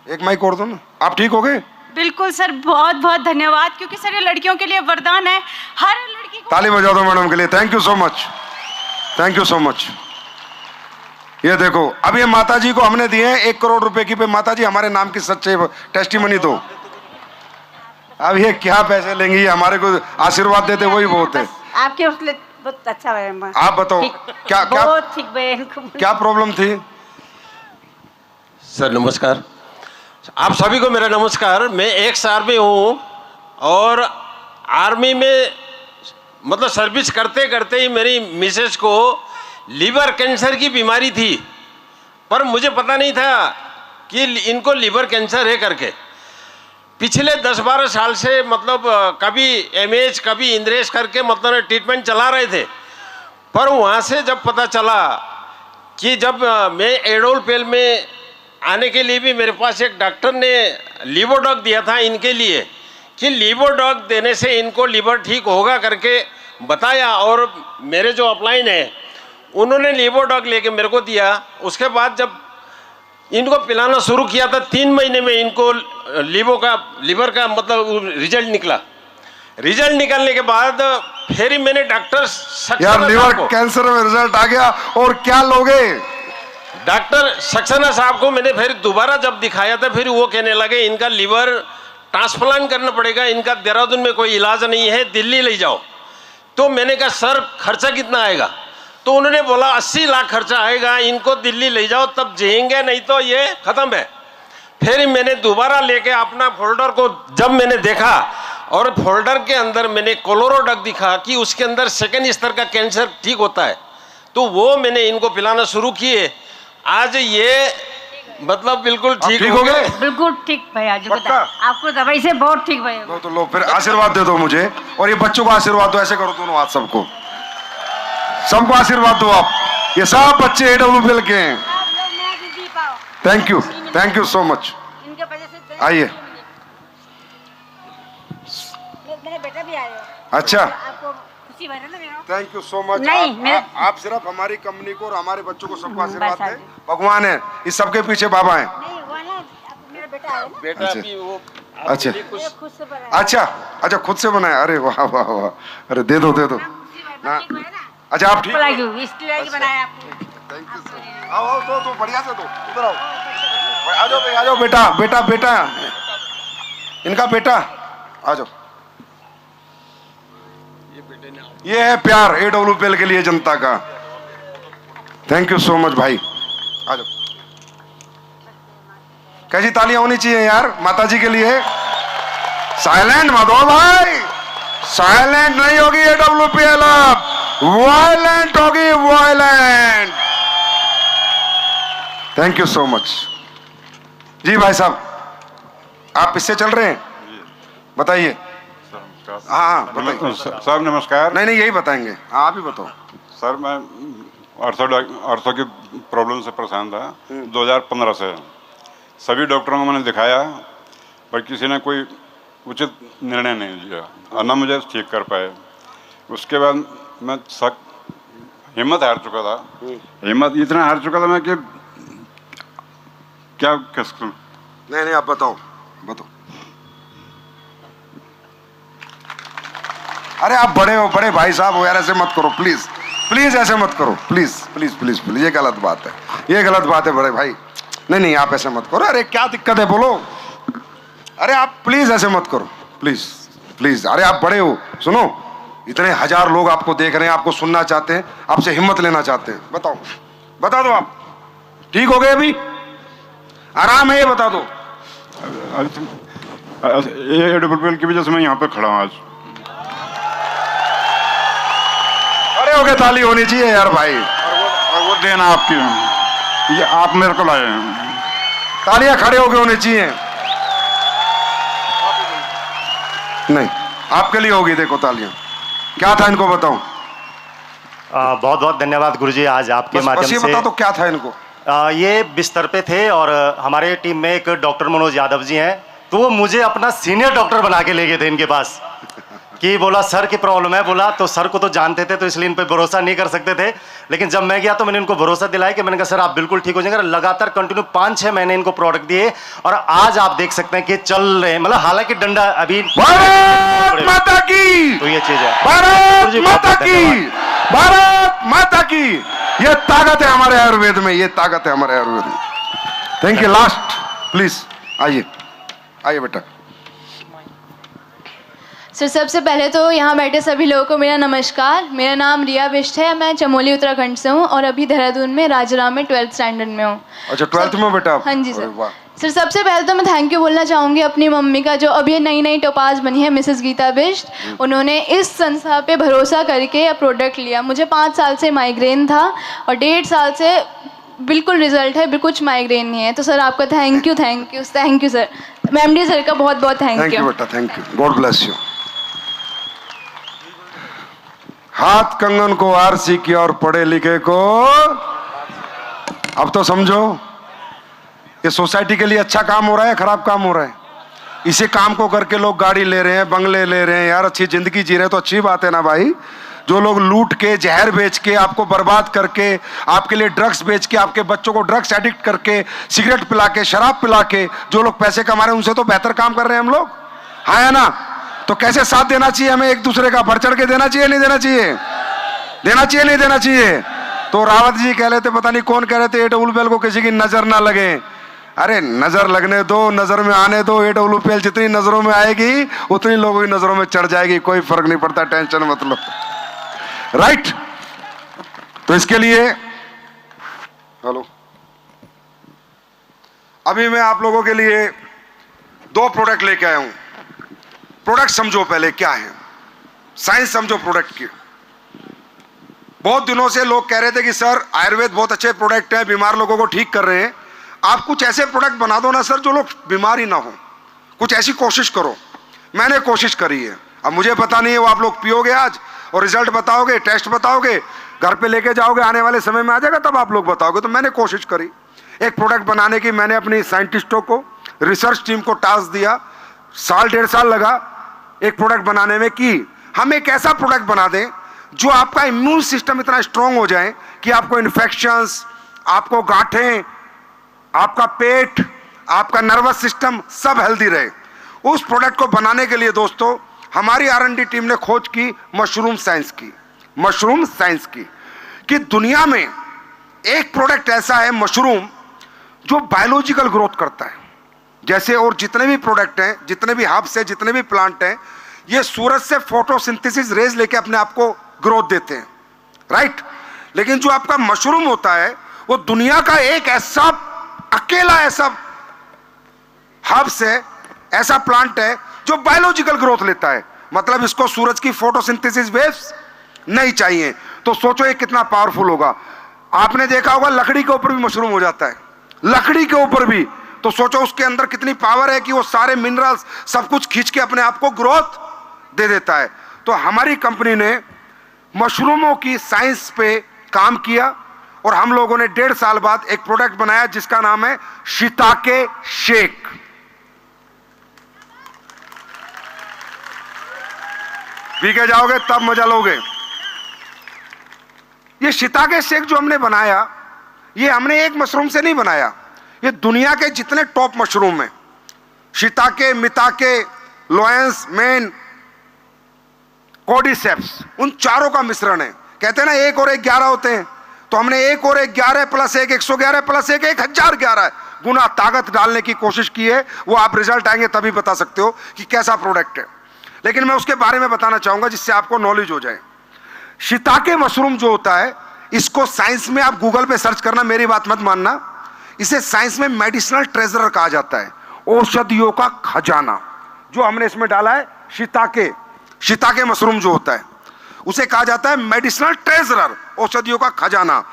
एक माइक और दो ना। आप ठीक हो गए? बिल्कुल सर, बहुत बहुत धन्यवाद, क्योंकि सर ये लड़कियों के लिए वरदान है। हर लड़की को ताली बजा दो मैडम के लिए। Thank you so much, thank you so much. ये देखो, अब ये माता जी को हमने दिए हैं 1 करोड़ रुपए की पे। माता जी, हमारे नाम की सच्चे टेस्टिमनी दो। अब ये क्या पैसे लेंगी, ये हमारे को आशीर्वाद देते वही बहुत है। आपके उसले बहुत अच्छा है। आप बताओ क्या क्या बहुत ठीक है। क्या प्रॉब्लम थी? सर नमस्कार, आप सभी को मेरा नमस्कार। मैं एक आर्मी हूँ और आर्मी में मतलब सर्विस करते करते ही मेरी मिसेस को लीवर कैंसर की बीमारी थी, पर मुझे पता नहीं था कि इनको लीवर कैंसर है करके। पिछले 10-12 साल से मतलब कभी एमएच कभी इंद्रेश करके मतलब ट्रीटमेंट चला रहे थे। पर वहाँ से जब पता चला कि जब मैं एडोलपेल में आने के लिए भी मेरे पास एक डॉक्टर ने लीवोडॉग दिया था इनके लिए, कि लीवोडॉग देने से इनको लीवर ठीक होगा करके बताया। और मेरे जो अपलाइन है उन्होंने लीवोडॉग लेके मेरे को दिया। उसके बाद जब इनको पिलाना शुरू किया था 3 महीने में इनको लीवर का मतलब रिजल्ट निकला। रिजल्ट निकलने के बाद फिर मैंने डॉक्टर यार लीवर कैंसर में रिजल्ट आ गया और क्या लोगे? डॉक्टर सक्सेना साहब को मैंने फिर दोबारा जब दिखाया था, फिर वो कहने लगे इनका लीवर ट्रांसप्लांट करना पड़ेगा, इनका देहरादून में कोई इलाज नहीं है, दिल्ली ले जाओ। तो मैंने कहा सर खर्चा कितना आएगा? तो उन्होंने बोला 80 लाख खर्चा आएगा, इनको दिल्ली ले जाओ तब जिएंगे, नहीं तो ये खत्म है। फिर मैंने दोबारा लेके अपना फोल्डर को जब मैंने देखा और फोल्डर के अंदर मैंने कोलोरोडॉग दिखा कि उसके अंदर 2nd स्तर का कैंसर ठीक होता है, तो वो मैंने इनको पिलाना शुरू किए। आज ये मतलब बिल्कुल ठीक हो गए। बिल्कुल ठीक भैया जी, आपको दवाई से बहुत ठीक भैया। तो लो फिर आशीर्वाद दे दो मुझे, और ये बच्चों को आशीर्वाद दो। ऐसे करो दोनों हाथ, सबको सबको आशीर्वाद दो आप। ये सब बच्चे एडब्ल्यूपीएल के हैं। Thank you so much. आइए। मेरा बेटा भी आया। अच्छा, आपको खुशी भरे ना मेरा। Thank you so much. नहीं, आप सिर्फ हमारी कंपनी को और हमारे बच्चों को सबको आशीर्वाद दें। भगवान है, इस सबके पीछे बाबा है। नहीं वो ना मेरा बेटा आया ना। बेटा अच्छा। भी वो अच्छा खुद से बनाया। अच्छा, खुद से बनाया। अरे वाह वाह वाह, अरे दे दो ना। अच्छा आप ठीक इसलिए बनाया आपको। Thank you sir. आओ तो बढ़िया से दो, इधर आओ। आ जाओ भाई, आ जाओ। बेटा इनका बेटा, आ जाओ। ये है प्यार एडब्ल्यूपीएल के लिए जनता का। थैंक यू सो मच भाई, आ जाओ। कैसी तालियां होनी चाहिए यार माता जी के लिए। साइलेंट मत हो भाई, साइलेंट नहीं होगी एडब्ल्यूपीएल, अब वायलेंट होगी, violent. Thank you so much जी। भाई साहब, आप इससे चल रहे हैं, बताइए। हाँ बताइए। साहब नमस्कार। नहीं यही बताएंगे। हाँ आप ही बताओ। सर मैं आर्थो की प्रॉब्लम से परेशान था 2015 से। सभी डॉक्टरों को मैंने दिखाया पर किसी ने कोई उचित निर्णय नहीं लिया और न मुझे ठीक कर पाए। उसके बाद मैं हिम्मत हार चुका था। हिम्मत इतना हार चुका था मैं कि क्या कह सकता हूँ। नहीं आप बताओ। अरे आप बड़े हो, बड़े भाई साहब हो यार, ऐसे मत करो प्लीज, प्लीज ऐसे मत करो प्लीज प्लीज प्लीज प्लीज, ये गलत बात है, ये गलत बात है बड़े भाई। नहीं आप ऐसे मत करो। अरे क्या दिक्कत है बोलो। अरे आप प्लीज ऐसे मत करो प्लीज प्लीज। अरे आप बड़े हो, सुनो, इतने हजार लोग आपको देख रहे हैं, आपको सुनना चाहते हैं, आपसे हिम्मत लेना चाहते हैं। बताओ, बता दो आप ठीक हो गए, अभी आराम है, ये बता दो। AWL की वजह से मैं यहाँ पे खड़ा हूँ आज। खड़े हो गए, ताली होनी चाहिए यार भाई। और वो देना आपकी, ये आप मेरे को लाए हैं, तालियां खड़े हो गए होनी चाहिए। नहीं आपके लिए होगी, देखो तालियां। क्या था इनको बताओ। बहुत बहुत धन्यवाद गुरुजी, आज आपके माध्यम से बता दो क्या था इनको। ये बिस्तर पे थे और हमारे टीम में एक डॉक्टर मनोज यादव जी हैं, तो वो मुझे अपना सीनियर डॉक्टर बना के ले गए थे इनके पास कि बोला सर की प्रॉब्लम है, बोला तो सर को तो जानते थे तो इसलिए इन पे भरोसा नहीं कर सकते थे, लेकिन जब मैं गया तो मैंने इनको भरोसा दिलाया कि मैंने कहा सर आप बिल्कुल ठीक हो जाएंगे। लगातार कंटिन्यू 5-6 महीने इनको प्रोडक्ट दिए और आज आप देख सकते हैं कि चल रहे हैं, मतलब हालांकि डंडा अभी भारत माता की, तो ये चीज है, भारत माता की, भारत माता की। ये ताकत है हमारे आयुर्वेद में, ये ताकत है हमारे आयुर्वेद में। Thank you. लास्ट प्लीज आइए, आइए बेटा। सर सबसे पहले तो यहाँ बैठे सभी लोगों को मेरा नमस्कार। मेरा नाम रिया बिष्ट है, मैं चमोली उत्तराखंड से हूँ और अभी देहरादून में राजाराम में 12th स्टैंडर्ड में हूँ। अच्छा 12th में बेटा आप? हाँ जी सर। सर सबसे पहले तो मैं थैंक यू बोलना चाहूँगी अपनी मम्मी का, जो अभी नई टोपाज बनी है, मिसेस गीता बिष्ट। उन्होंने इस संस्था पे भरोसा करके यह प्रोडक्ट लिया। मुझे 5 साल से माइग्रेन था और 1.5 साल से बिल्कुल रिजल्ट है, बिल्कुल कुछ माइग्रेन नहीं है। तो सर आपका thank you sir. MD sir का बहुत बहुत थैंक यू बेटा, thank you, God bless you. हाथ कंगन को आरसी की और पढ़े लिखे को। अब तो समझो ये सोसाइटी के लिए अच्छा काम हो रहा है, खराब काम हो रहा है। इसी काम को करके लोग गाड़ी ले रहे हैं, बंगले ले रहे हैं, यार अच्छी जिंदगी जी रहे हैं, तो अच्छी बात है ना भाई। जो लोग लूट के, जहर बेच के, आपको बर्बाद करके, आपके लिए ड्रग्स बेच के, आपके बच्चों को ड्रग्स एडिक्ट करके, सिगरेट पिला के, शराब पिला के जो लोग पैसे कमा रहे हैं, उनसे तो बेहतर काम कर रहे हैं हम लोग, हाँ है ना। तो कैसे साथ देना चाहिए हमें एक दूसरे का, बढ़ चढ़ के देना चाहिए नहीं देना चाहिए, देना चाहिए नहीं देना चाहिए। तो रावत जी कह रहे थे, पता नहीं कौन कह रहे थे, AWL को किसी की नजर ना लगे। अरे नजर लगने दो, नजर में आने दो। AWL जितनी नजरों में आएगी उतनी लोगों की नजरों में चढ़ जाएगी, कोई फर्क नहीं पड़ता, टेंशन मत लो, राइट। तो इसके लिए हेलो, अभी मैं आप लोगों के लिए 2 प्रोडक्ट लेके आया हूं। प्रोडक्ट समझो पहले क्या है, साइंस समझो प्रोडक्ट की। बहुत दिनों से लोग कह रहे थे कि सर आयुर्वेद बहुत अच्छे प्रोडक्ट है, बीमार लोगों को ठीक कर रहे हैं, आप कुछ ऐसे प्रोडक्ट बना दो ना सर जो लोग बीमार ही ना हो, कुछ ऐसी कोशिश करो। मैंने कोशिश करी है, अब मुझे पता नहीं है वो आप लोग पियोगे आज और रिजल्ट बताओगे, टेस्ट बताओगे, घर पे लेके जाओगे, आने वाले समय में आ जाएगा तब आप लोग बताओगे। तो मैंने कोशिश करी एक प्रोडक्ट बनाने की। मैंने अपनी साइंटिस्टों को, रिसर्च टीम को टास्क दिया, 1.5 साल लगा एक प्रोडक्ट बनाने में कि हम एक ऐसा प्रोडक्ट बना दें जो आपका इम्यून सिस्टम इतना स्ट्रांग हो जाए कि आपको इन्फेक्शंस, आपको गांठें, आपका पेट, आपका नर्वस सिस्टम सब हेल्दी रहे। उस प्रोडक्ट को बनाने के लिए दोस्तों हमारी R&D टीम ने खोज की मशरूम साइंस की, मशरूम साइंस की, कि दुनिया में एक प्रोडक्ट ऐसा है मशरूम जो बायोलॉजिकल ग्रोथ करता है। जैसे और जितने भी प्रोडक्ट हैं, जितने भी हर्ब्स हैं, जितने भी प्लांट हैं, ये सूरज से फोटोसिंथेसिस रेज लेके अपने आप को ग्रोथ देते हैं, राइट। लेकिन जो आपका मशरूम होता है वो दुनिया का एक ऐसा अकेला ऐसा हर्ब्स है, ऐसा प्लांट है जो बायोलॉजिकल ग्रोथ लेता है। मतलब इसको सूरज की फोटोसिंथेसिस वेव्स नहीं चाहिए। तो सोचो ये कितना पावरफुल होगा। आपने देखा होगा लकड़ी के ऊपर भी मशरूम हो जाता है, लकड़ी के ऊपर भी। तो सोचो उसके अंदर कितनी पावर है कि वो सारे मिनरल्स सब कुछ खींच के अपने आप को ग्रोथ दे देता है। तो हमारी कंपनी ने मशरूमों की साइंस पे काम किया और हम लोगों ने 1.5 साल बाद एक प्रोडक्ट बनाया जिसका नाम है शिताके शेक। पी के जाओगे तब मजा लोगे। ये शिताके शेक जो हमने बनाया, ये हमने एक मशरूम से नहीं बनाया, ये दुनिया के जितने टॉप मशरूम हैं, शिताके, मिताके, लोएंस, मेन, कोर्डिसेप्स, उन चारों का मिश्रण है। कहते हैं ना 1 और 1 11 होते हैं, तो हमने 1 और 1 11 प्लस 1 111 प्लस 1 1011 गुना ताकत डालने की कोशिश की है। वो आप रिजल्ट आएंगे तभी बता सकते हो कि कैसा प्रोडक्ट है। लेकिन मैं उसके बारे में बताना चाहूंगा जिससे आपको नॉलेज हो जाए। शिताके मशरूम जो होता है, इसको साइंस में आप गूगल पे सर्च करना, मेरी बात मत मानना, इसे साइंस में मेडिसिनल ट्रेजर कहा जाता है, औषधियों का खजाना। जो हमने इसमें डाला है शिताके, शिताके मशरूम जो होता है उसे कहा जाता है मेडिसिनल ट्रेजर, औषधियों का खजाना।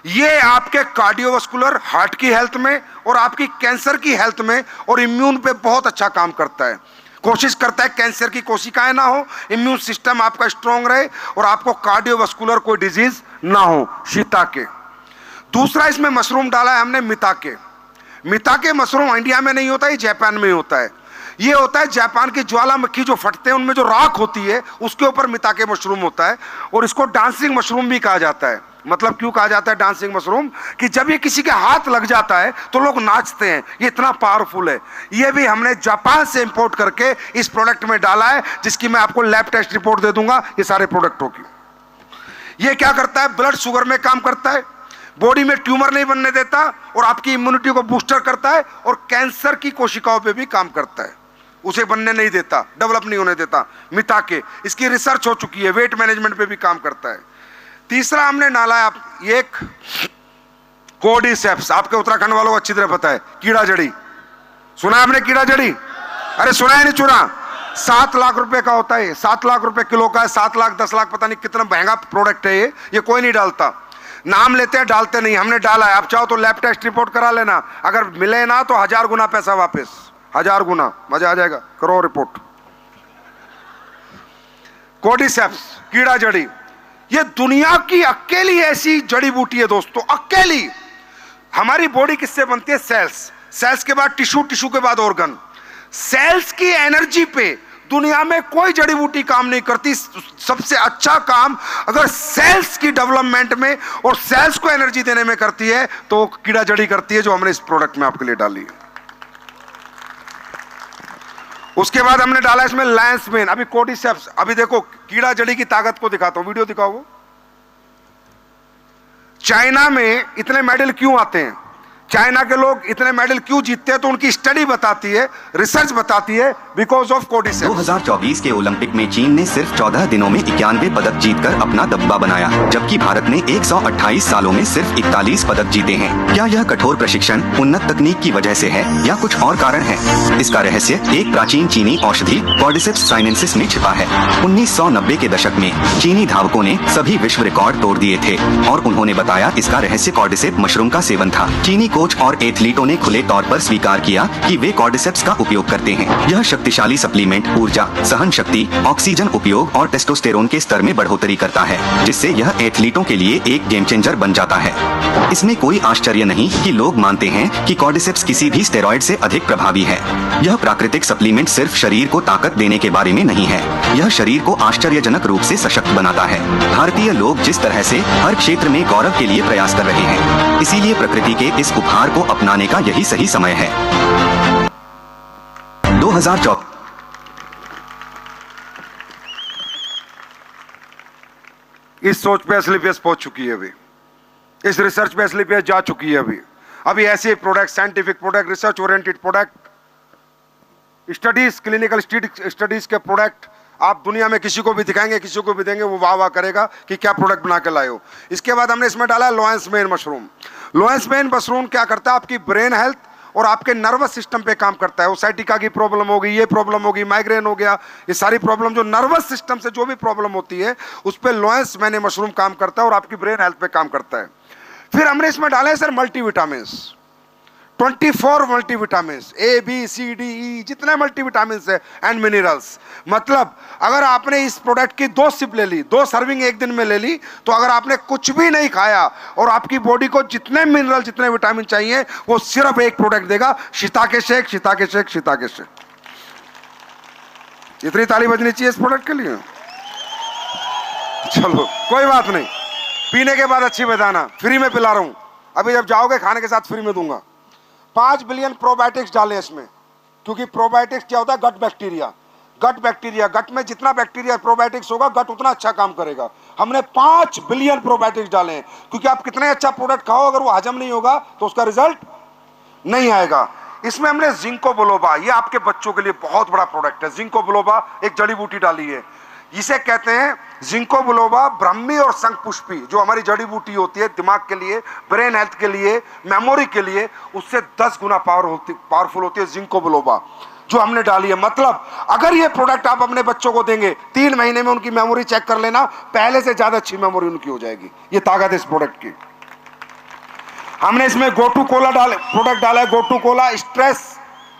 ये आपके कार्डियोवास्कुलर, हार्ट की हेल्थ में और आपकी कैंसर की हेल्थ में और इम्यून पे बहुत अच्छा काम करता है। कोशिश करता है कैंसर की कोशिकाएं ना हो, इम्यून सिस्टम आपका स्ट्रांग रहे और आपको कार्डियोवास्कुलर कोई डिजीज ना हो। शिताके। दूसरा इसमें मशरूम डाला है हमने मिताके। मिताके मशरूम इंडिया में नहीं होता, ये जापान में ही होता है। ये होता है जापान की ज्वालामुखी जो फटते हैं उनमें जो राख होती है उसके ऊपर मिताके मशरूम होता है, और इसको डांसिंग मशरूम भी कहा जाता है। मतलब क्यों कहा जाता है डांसिंग मशरूम? कि जब ये किसी के हाथ लग जाता है तो लोग नाचते हैं, ये इतना पावरफुल है। ये भी हमने जापान से इंपोर्ट करके इस प्रोडक्ट में डाला है, जिसकी मैं आपको लैब टेस्ट रिपोर्ट दे दूंगा ये सारे प्रोडक्टों की। ये क्या करता है? ब्लड शुगर में काम करता है, बॉडी में ट्यूमर नहीं बनने देता और आपकी इम्यूनिटी को बूस्टर करता है, और कैंसर की कोशिकाओं पे भी काम करता है, उसे बनने नहीं देता, डेवलप नहीं होने देता। मिताके, इसकी रिसर्च हो चुकी है, वेट मैनेजमेंट पे भी काम करता है। तीसरा हमने डाला है ये एक कोर्डिसेप्स, आपके उत्तराखंड वालों को अच्छी तरह पता है, कीड़ा जड़ी। सुना है आपने कीड़ा जड़ी? अरे सुना है नहीं सुना? 7 लाख रुपए का होता है, 7 लाख रुपए किलो का है, 7 लाख 10 लाख, पता नहीं कितना महंगा प्रोडक्ट है ये कोई नहीं डालता। नाम लेते हैं, डालते नहीं, हमने डाला है। आप चाहो तो लैब टेस्ट रिपोर्ट करा लेना, अगर मिले ना तो 1000 गुना पैसा वापस, 1000 गुना, मजा आ जाएगा, करो रिपोर्ट। कोर्डिसेप्स, कीड़ा जड़ी, ये दुनिया की अकेली ऐसी जड़ी बूटी है दोस्तों, अकेली। हमारी बॉडी किससे बनती है? सेल्स, सेल्स के बाद टिश्यू, टिश्यू के बाद ऑर्गन। सेल्स की एनर्जी पे दुनिया में कोई जड़ी बूटी काम नहीं करती। सबसे अच्छा काम अगर सेल्स की डेवलपमेंट में और सेल्स को एनर्जी देने में करती है तो कीड़ा जड़ी करती है, जो हमने इस प्रोडक्ट में आपके लिए डाली है। उसके बाद हमने डाला इसमें लायंस मेन, अभी कोर्डिसेप्स। अभी देखो कीड़ा जड़ी की ताकत को दिखाता हूं, वीडियो दिखाओ वो। चाइना में इतने मेडल क्यों आते हैं, चाइना के लोग इतने मेडल क्यों जीतते हैं, तो उनकी स्टडी बताती है, रिसर्च बताती है, बिकॉज ऑफ कोर्डिसेप्स। 2024 के ओलंपिक में चीन ने सिर्फ 14 दिनों में 91 पदक जीतकर अपना दबदबा बनाया, जबकि भारत ने 128 सालों में सिर्फ 41 पदक जीते हैं। क्या यह कठोर प्रशिक्षण, उन्नत तकनीक की वजह से है या कुछ और कारण है? इसका रहस्य एक प्राचीन चीनी औषधि कॉर्डिसेप्स साइनेंसिस में छिपा है। 1990 के दशक में चीनी धावकों ने सभी विश्व रिकॉर्ड तोड़ दिए थे और उन्होंने बताया इसका रहस्य कॉर्डिसेप्स मशरूम का सेवन था। चीनी कोच और एथलीटों ने खुले तौर पर स्वीकार किया कि वे कॉर्डिसेप्स का उपयोग करते हैं। यह शक्तिशाली सप्लीमेंट ऊर्जा, सहन शक्ति, ऑक्सीजन उपयोग और टेस्टोस्टेरोन के स्तर में बढ़ोतरी करता है, जिससे यह एथलीटों के लिए एक गेम चेंजर बन जाता है। इसमें कोई आश्चर्य नहीं कि लोग मानते हैं कि कॉर्डिसेप्स किसी भी स्टेरॉइड से अधिक प्रभावी है। यह प्राकृतिक सप्लीमेंट सिर्फ शरीर को ताकत देने के बारे में नहीं है, यह शरीर को आश्चर्यजनक रूप से सशक्त बनाता है। भारतीय लोग जिस तरह से हर क्षेत्र में गौरव के लिए प्रयास कर रहे हैं, इसीलिए प्रकृति के इस उपहार को अपनाने का यही सही समय है। 2024 इस सोच पे एसलीपीएस पहुंच चुकी है, अभी इस रिसर्च पे एसलीपीएस जा चुकी है। अभी ऐसे product, scientific product, research oriented product, studies, clinical studies के प्रोडक्ट आप दुनिया में किसी को भी दिखाएंगे, किसी को भी देंगे, वो वाह वाह करेगा कि क्या प्रोडक्ट बना के लाए हो। इसके बाद हमने इसमें डाला लोएंस मेन मशरूम। लोएंस मेन मशरूम क्या करता है? आपकी ब्रेन हेल्थ और आपके नर्वस सिस्टम पे काम करता है। वो साइटिका की प्रॉब्लम होगी, ये प्रॉब्लम होगी, माइग्रेन हो गया, ये सारी प्रॉब्लम जो नर्वस सिस्टम से जो भी प्रॉब्लम होती है उस पर लोएंस मेन मशरूम काम करता है और आपकी ब्रेन हेल्थ पे काम करता है। फिर हमने इसमें डाले sir multivitamins. 24 multivitamin, A B C D E, जितने मल्टीविटामिन है एंड मिनरल्स। मतलब अगर आपने इस प्रोडक्ट की 2 सिप ले ली, 2 सर्विंग एक दिन में ले ली, तो अगर आपने कुछ भी नहीं खाया और आपकी बॉडी को जितने मिनरल जितने विटामिन चाहिए वो सिर्फ एक प्रोडक्ट देगा, shiitake shake, shiitake shake, shiitake shake. इतनी ताली बजनी चाहिए इस प्रोडक्ट के लिए। चलो कोई बात नहीं, पीने के बाद अच्छी बताना, फ्री में पिला रहा हूं, अभी जब जाओगे खाने के साथ फ्री में दूंगा। 5 बिलियन प्रोबायोटिक्स डाले इसमें, क्योंकि प्रोबायोटिक्स क्या होता है? Gut bacteria. गट बैक्टीरिया, गट में जितना बैक्टीरिया प्रोबायोटिक्स होगा गट उतना अच्छा काम करेगा। हमने 5 बिलियन प्रोबायोटिक्स डाले हैं, क्योंकि आप कितने अच्छा प्रोडक्ट खाओ अगर वो हजम नहीं होगा तो उसका रिजल्ट नहीं आएगा। इसमें हमने जिंको बिलोबा, ये आपके बच्चों के लिए बहुत बड़ा प्रोडक्ट है। जिंको बिलोबा एक जड़ी बूटी डाली है, इसे कहते हैं जिंको बिलोबा ब्राह्मी और शंखपुष्पी, जो हमारी जड़ी बूटी होती है दिमाग के लिए, ब्रेन हेल्थ के लिए, मेमोरी के लिए, उससे 10 गुना पावरफुल होती है जिंको बिलोबा, जो हमने डाली है। मतलब अगर ये प्रोडक्ट आप अपने बच्चों को देंगे, 3 महीने में उनकी मेमोरी चेक कर लेना, पहले से ज्यादा अच्छी मेमोरी उनकी हो जाएगी। ये ताकत है इस प्रोडक्ट की। हमने इसमें गोटू कोला प्रोडक्ट डाला है। गोटू कोला स्ट्रेस,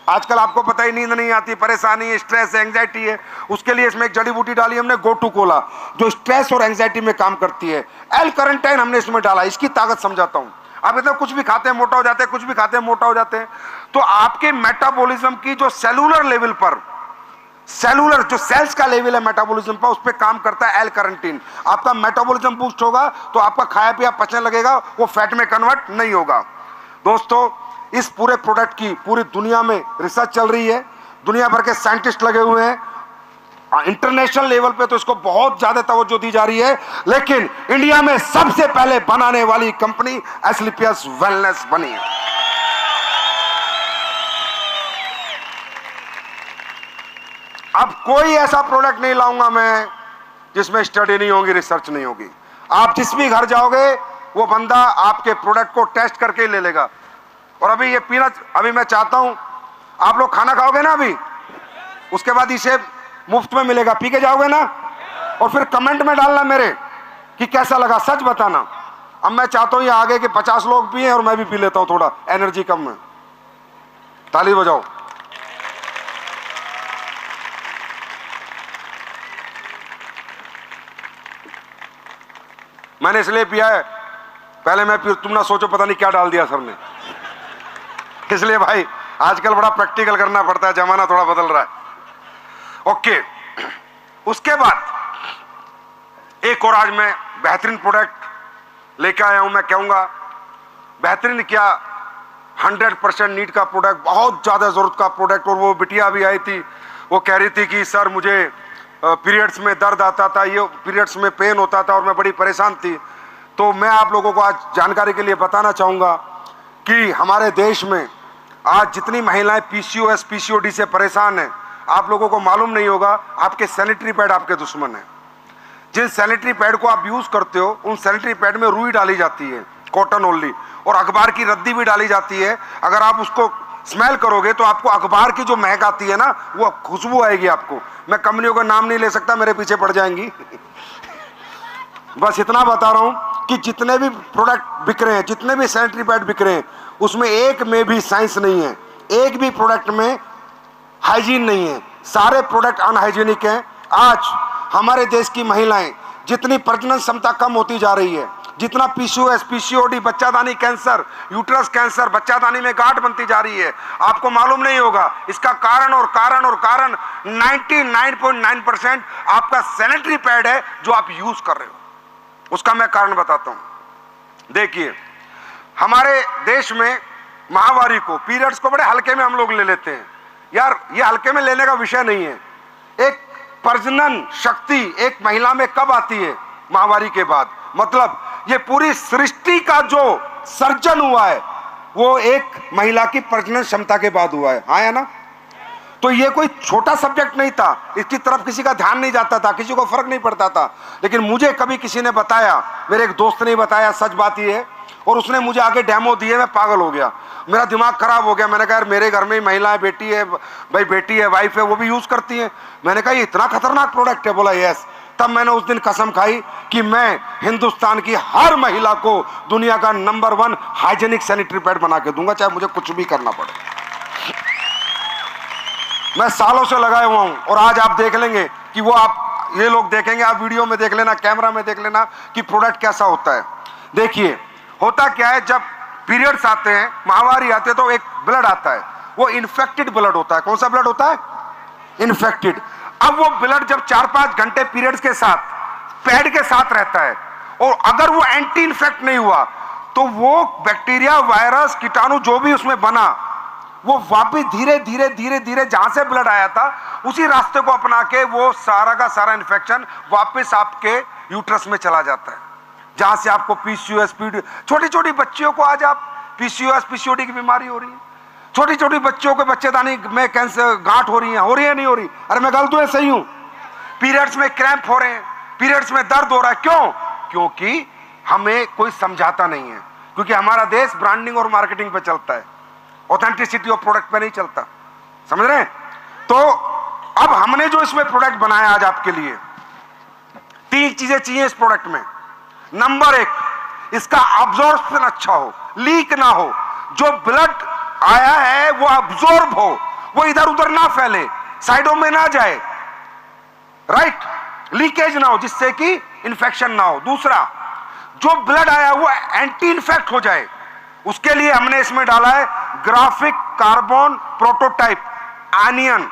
आजकल आपको पता ही, नींद नहीं आती, परेशानी है, स्ट्रेस है, एंजाइटी है, उसके लिए इसमें एक जड़ी बूटी डाली हमने गोटू कोला, जो स्ट्रेस और एंजाइटी में काम करती है। एल कैरेंटाइन हमने इसमें डाला, इसकी ताकत समझाता हूं। आप इतना कुछ भी खाते हैं मोटा हो जाते हैं, कुछ भी खाते हैं मोटा हो जाते हैं, तो आपके मेटाबॉलिज्म की जो सेलुलर लेवल पर, सेलुलर जो सेल्स का लेवल है मेटाबॉलिज्म पर, उस पर काम करता है एल कैरेंटीन। आपका मेटाबॉलिज्म बूस्ट होगा तो आपका खाया पिया पचने लगेगा, वो फैट में कन्वर्ट नहीं होगा। दोस्तों, इस पूरे प्रोडक्ट की पूरी दुनिया में रिसर्च चल रही है, दुनिया भर के साइंटिस्ट लगे हुए हैं, इंटरनेशनल लेवल पे तो इसको बहुत ज्यादा तवज्जो दी जा रही है। लेकिन इंडिया में सबसे पहले बनाने वाली कंपनी एस्क्लेपियस वेलनेस बनी है। अब कोई ऐसा प्रोडक्ट नहीं लाऊंगा मैं जिसमें स्टडी नहीं होगी, रिसर्च नहीं होगी। आप जिस भी घर जाओगे वो बंदा आपके प्रोडक्ट को टेस्ट करके ही ले लेगा। और अभी ये पीना, अभी मैं चाहता हूं आप लोग खाना खाओगे ना, अभी उसके बाद इसे मुफ्त में मिलेगा, पी के जाओगे ना, और फिर कमेंट में डालना मेरे कि कैसा लगा, सच बताना। अब मैं चाहता हूं ये आगे के 50 लोग पिए और मैं भी पी लेता हूं, थोड़ा एनर्जी कम है। ताली बजाओ। मैंने इसलिए पिया है, पहले मैं तुम ना सोचो पता नहीं क्या डाल दिया सर ने, इसलिए भाई आजकल बड़ा प्रैक्टिकल करना पड़ता है, जमाना थोड़ा बदल रहा है। ओके, उसके बाद एक और आज मैं बेहतरीन प्रोडक्ट लेके आया हूं। मैं कहूंगा बेहतरीन क्या, 100% नीड का प्रोडक्ट, बहुत ज्यादा जरूरत का प्रोडक्ट। और वो बिटिया भी आई थी, वो कह रही थी कि सर मुझे पीरियड्स में दर्द आता था, ये पीरियड्स में पेन होता था और मैं बड़ी परेशान थी। तो मैं आप लोगों को आज जानकारी के लिए बताना चाहूँगा कि हमारे देश में आज जितनी महिलाएं पीसीओएस पीसीओडी से परेशान हैं, आप लोगों को मालूम नहीं होगा, आपके सैनिटरी पैड आपके दुश्मन हैं। जिन सैनिटरी पैड को आप यूज़ करते हो उन सैनिटरी पैड में रुई डाली जाती है, कॉटन ओनली, और अखबार की रद्दी भी डाली जाती है। अगर आप उसको स्मेल करोगे तो आपको अखबार की जो महक आती है ना, वो खुशबू आएगी आपको। मैं कंपनियों का नाम नहीं ले सकता, मेरे पीछे पड़ जाएंगी। बस इतना बता रहा हूं कि जितने भी प्रोडक्ट बिक रहे हैं, जितने भी सैनिटरी पैड बिक रहे हैं, उसमें एक में भी साइंस नहीं है, एक भी प्रोडक्ट में हाइजीन नहीं है, सारे प्रोडक्ट अनहाइजीनिक हैं। आज हमारे देश की महिलाएं जितनी प्रजनन क्षमता कम होती जा रही है, जितना पीसीओएस पीसीओडी, बच्चादानी कैंसर, यूट्रस कैंसर, बच्चादानी में गांठ बनती जा रही है, आपको मालूम नहीं होगा। इसका कारण 99.9% आपका सैनिटरी पैड है जो आप यूज कर रहे हो। उसका मैं कारण बताता हूं। देखिए, हमारे देश में माहवारी को, पीरियड्स को बड़े हल्के में हम लोग ले लेते हैं। यार ये हल्के में लेने का विषय नहीं है। एक प्रजनन शक्ति एक महिला में कब आती है? माहवारी के बाद। मतलब ये पूरी सृष्टि का जो सर्जन हुआ है वो एक महिला की प्रजनन क्षमता के बाद हुआ है, हाँ या ना? तो ये कोई छोटा सब्जेक्ट नहीं था, इसकी तरफ किसी का ध्यान नहीं जाता था, किसी को फर्क नहीं पड़ता था। लेकिन मुझे कभी किसी ने बताया, मेरे एक दोस्त ने बताया, सच बात ये है, और उसने मुझे आगे डेमो दिए, मैं पागल हो गया, मेरा दिमाग खराब हो गया। मैंने कहा यार मेरे घर में ही महिलाएं, बेटी है भाई, बेटी है, वाइफ है, वो भी यूज करती हैं। मैंने कहा ये इतना खतरनाक प्रोडक्ट है? बोला यस। तब मैंने उस दिन कसम खाई कि मैं हिंदुस्तान की हर महिला को दुनिया का नंबर 1 हाइजेनिक सैनिटरी पैड बना के दूंगा, चाहे मुझे कुछ भी करना पड़े। मैं सालों से लगाया हुआ हूं और आज आप देख लेंगे कि वो आप ये लोग देखेंगे, आप वीडियो में देख लेना, कैमरा में देख लेना कि प्रोडक्ट कैसा होता है। देखिए होता क्या है, जब पीरियड्स आते हैं, माहवारी आते हैं, तो एक ब्लड आता है, वो इन्फेक्टेड ब्लड होता है। कौन सा ब्लड होता है? इन्फेक्टेड। अब वो ब्लड जब 4-5 घंटे पीरियड्स के साथ पैड के साथ रहता है और अगर वो एंटी इन्फेक्ट नहीं हुआ तो वो बैक्टीरिया, वायरस, कीटाणु जो भी उसमें बना वो वापस धीरे धीरे धीरे धीरे जहां से ब्लड आया था उसी रास्ते को अपना के वो सारा का सारा इन्फेक्शन वापस आपके यूट्रस में चला जाता है, जहां से आपको पीसीओएस, छोटी छोटी बच्चियों को आज आप पीसीओएस, पीसीओडी की बीमारी हो रही है, छोटी छोटी बच्चियों के बच्चेदानी में कैंसर, गांठ हो रही है नहीं हो रही? अरे मैं गलत हूं, सही हूं? पीरियड्स में क्रैम्प हो रहे हैं, पीरियड्स में दर्द हो रहा है, क्यों? क्योंकि हमें कोई समझाता नहीं है, क्योंकि हमारा देश ब्रांडिंग और मार्केटिंग पे चलता है, ऑथेंटिसिटी ऑफ प्रोडक्ट पे नहीं चलता। समझ रहे हैं? तो अब हमने जो इसमें प्रोडक्ट बनाया आज आपके लिए, 3 चीजें चाहिए इस प्रोडक्ट में। नंबर 1, इसका अब्जॉर्प्शन अच्छा हो, लीक ना हो, जो ब्लड आया है वो अब्जॉर्ब हो, वो इधर उधर ना फैले, साइडों में ना जाए, राइट, लीकेज ना हो, जिससे कि इंफेक्शन ना हो। दूसरा, जो ब्लड आया वो एंटी इन्फेक्ट हो जाए, उसके लिए हमने इसमें डाला है ग्राफिक कार्बन प्रोटोटाइप आयनियन।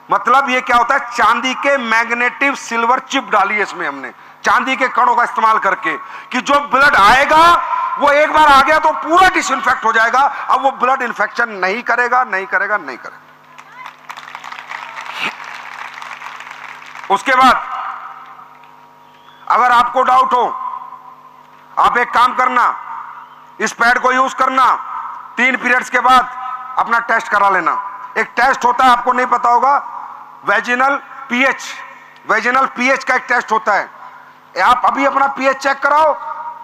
मतलब ये क्या होता है? चांदी के मैग्नेटिव सिल्वर चिप डाली है इसमें हमने, चांदी के कणों का इस्तेमाल करके, कि जो ब्लड आएगा वो एक बार आ गया तो पूरा डिसइंफेक्ट हो जाएगा, अब वो ब्लड इन्फेक्शन नहीं करेगा, नहीं करेगा, नहीं करेगा। उसके बाद अगर आपको डाउट हो, आप एक काम करना, इस पैड को यूज करना, 3 पीरियड्स के बाद अपना टेस्ट करा लेना। एक टेस्ट होता है, आपको नहीं पता होगा, वेजिनल पीएच का एक टेस्ट होता है। आप अभी अपना पीएच चेक कराओ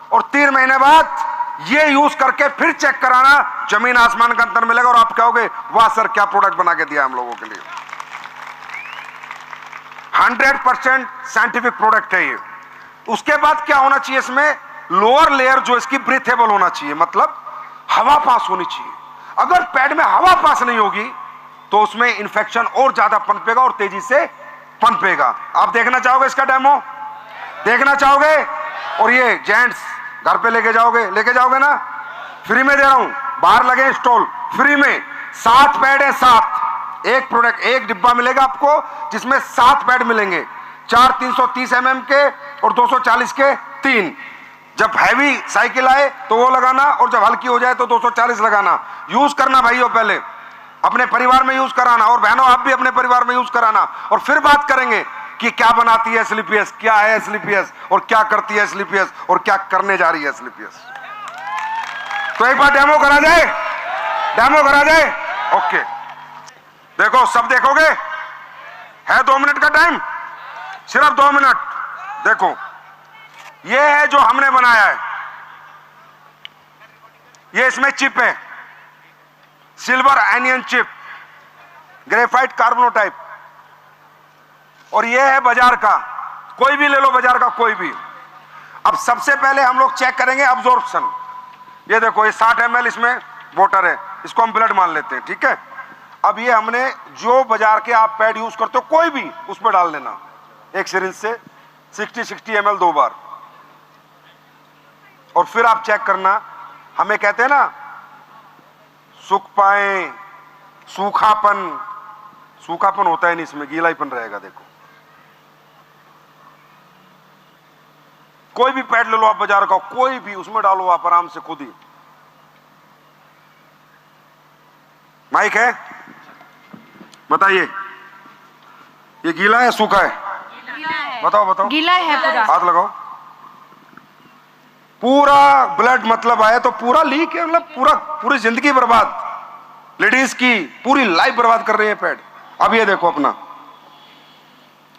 और 3 महीने बाद ये यूज करके फिर चेक कराना, जमीन आसमान का अंतर मिलेगा और आप कहोगे वाह सर क्या प्रोडक्ट बना के दिया हम लोगों के लिए। 100% साइंटिफिक प्रोडक्ट है ये। उसके बाद क्या होना चाहिए इसमें? लोअर लेयर जो इसकी ब्रीथेबल होना चाहिए, मतलब हवा पास होनी चाहिए। अगर पैड में हवा पास नहीं होगी तो उसमें इंफेक्शन और ज्यादा पनपेगा और तेजी से पनपेगा। आप देखना चाहोगे इसका डेमो? देखना चाहोगे? और ये जेंट्स घर पे लेके जाओगे ना? फ्री में दे रहा हूं, बाहर लगे स्टॉल, फ्री में 7 पैड है, 7, एक प्रोडक्ट, एक डिब्बा मिलेगा आपको जिसमें 7 पैड मिलेंगे, 4 330 mm के और 240 के 3। जब हैवी साइकिल आए तो वो लगाना और जब हल्की हो जाए तो 240 लगाना। यूज करना भाइयों, पहले अपने परिवार में यूज कराना, और बहनों आप भी अपने परिवार में यूज कराना, और फिर बात करेंगे कि क्या बनाती है एस्क्लेपियस, क्या है एस्क्लेपियस और क्या करती है एस्क्लेपियस और क्या करने जा रही है एस्क्लेपियस। तो एक बार डेमो करा जाए, ओके। देखो, सब देखोगे? है 2 मिनट का टाइम, सिर्फ 2 मिनट। देखो, ये है जो हमने बनाया है, ये इसमें चिप है, सिल्वर आयनियन चिप, ग्रेफाइट कार्बोटाइप, और ये है बाजार का, कोई भी ले लो, बाजार का कोई भी। अब सबसे पहले हम लोग चेक करेंगे अब्जॉर्प्शन। ये देखो, ये 60 ml इसमें वाटर है, इसको हम ब्लड मान लेते हैं, ठीक है। अब ये हमने जो बाजार के आप पैड यूज करते हो कोई भी, उस पर डाल देना एक सिरिंज से 60 ml 2 बार, और फिर आप चेक करना। हमें कहते हैं ना सूख पाए, सूखापन होता है नहीं इसमें, गीलापन रहेगा। देखो, कोई भी पैड ले लो आप बाजार का, कोई भी, उसमें डालो आप आराम से खुद ही। माइक है, बताइए, ये गीला है सूखा है? बताओ। गीला है पूरा। हाथ लगाओ। पूरा ब्लड मतलब आया तो पूरा लीक है, मतलब पूरी जिंदगी बर्बाद, लेडीज की पूरी लाइफ बर्बाद कर रही है पैड। अब ये देखो अपना,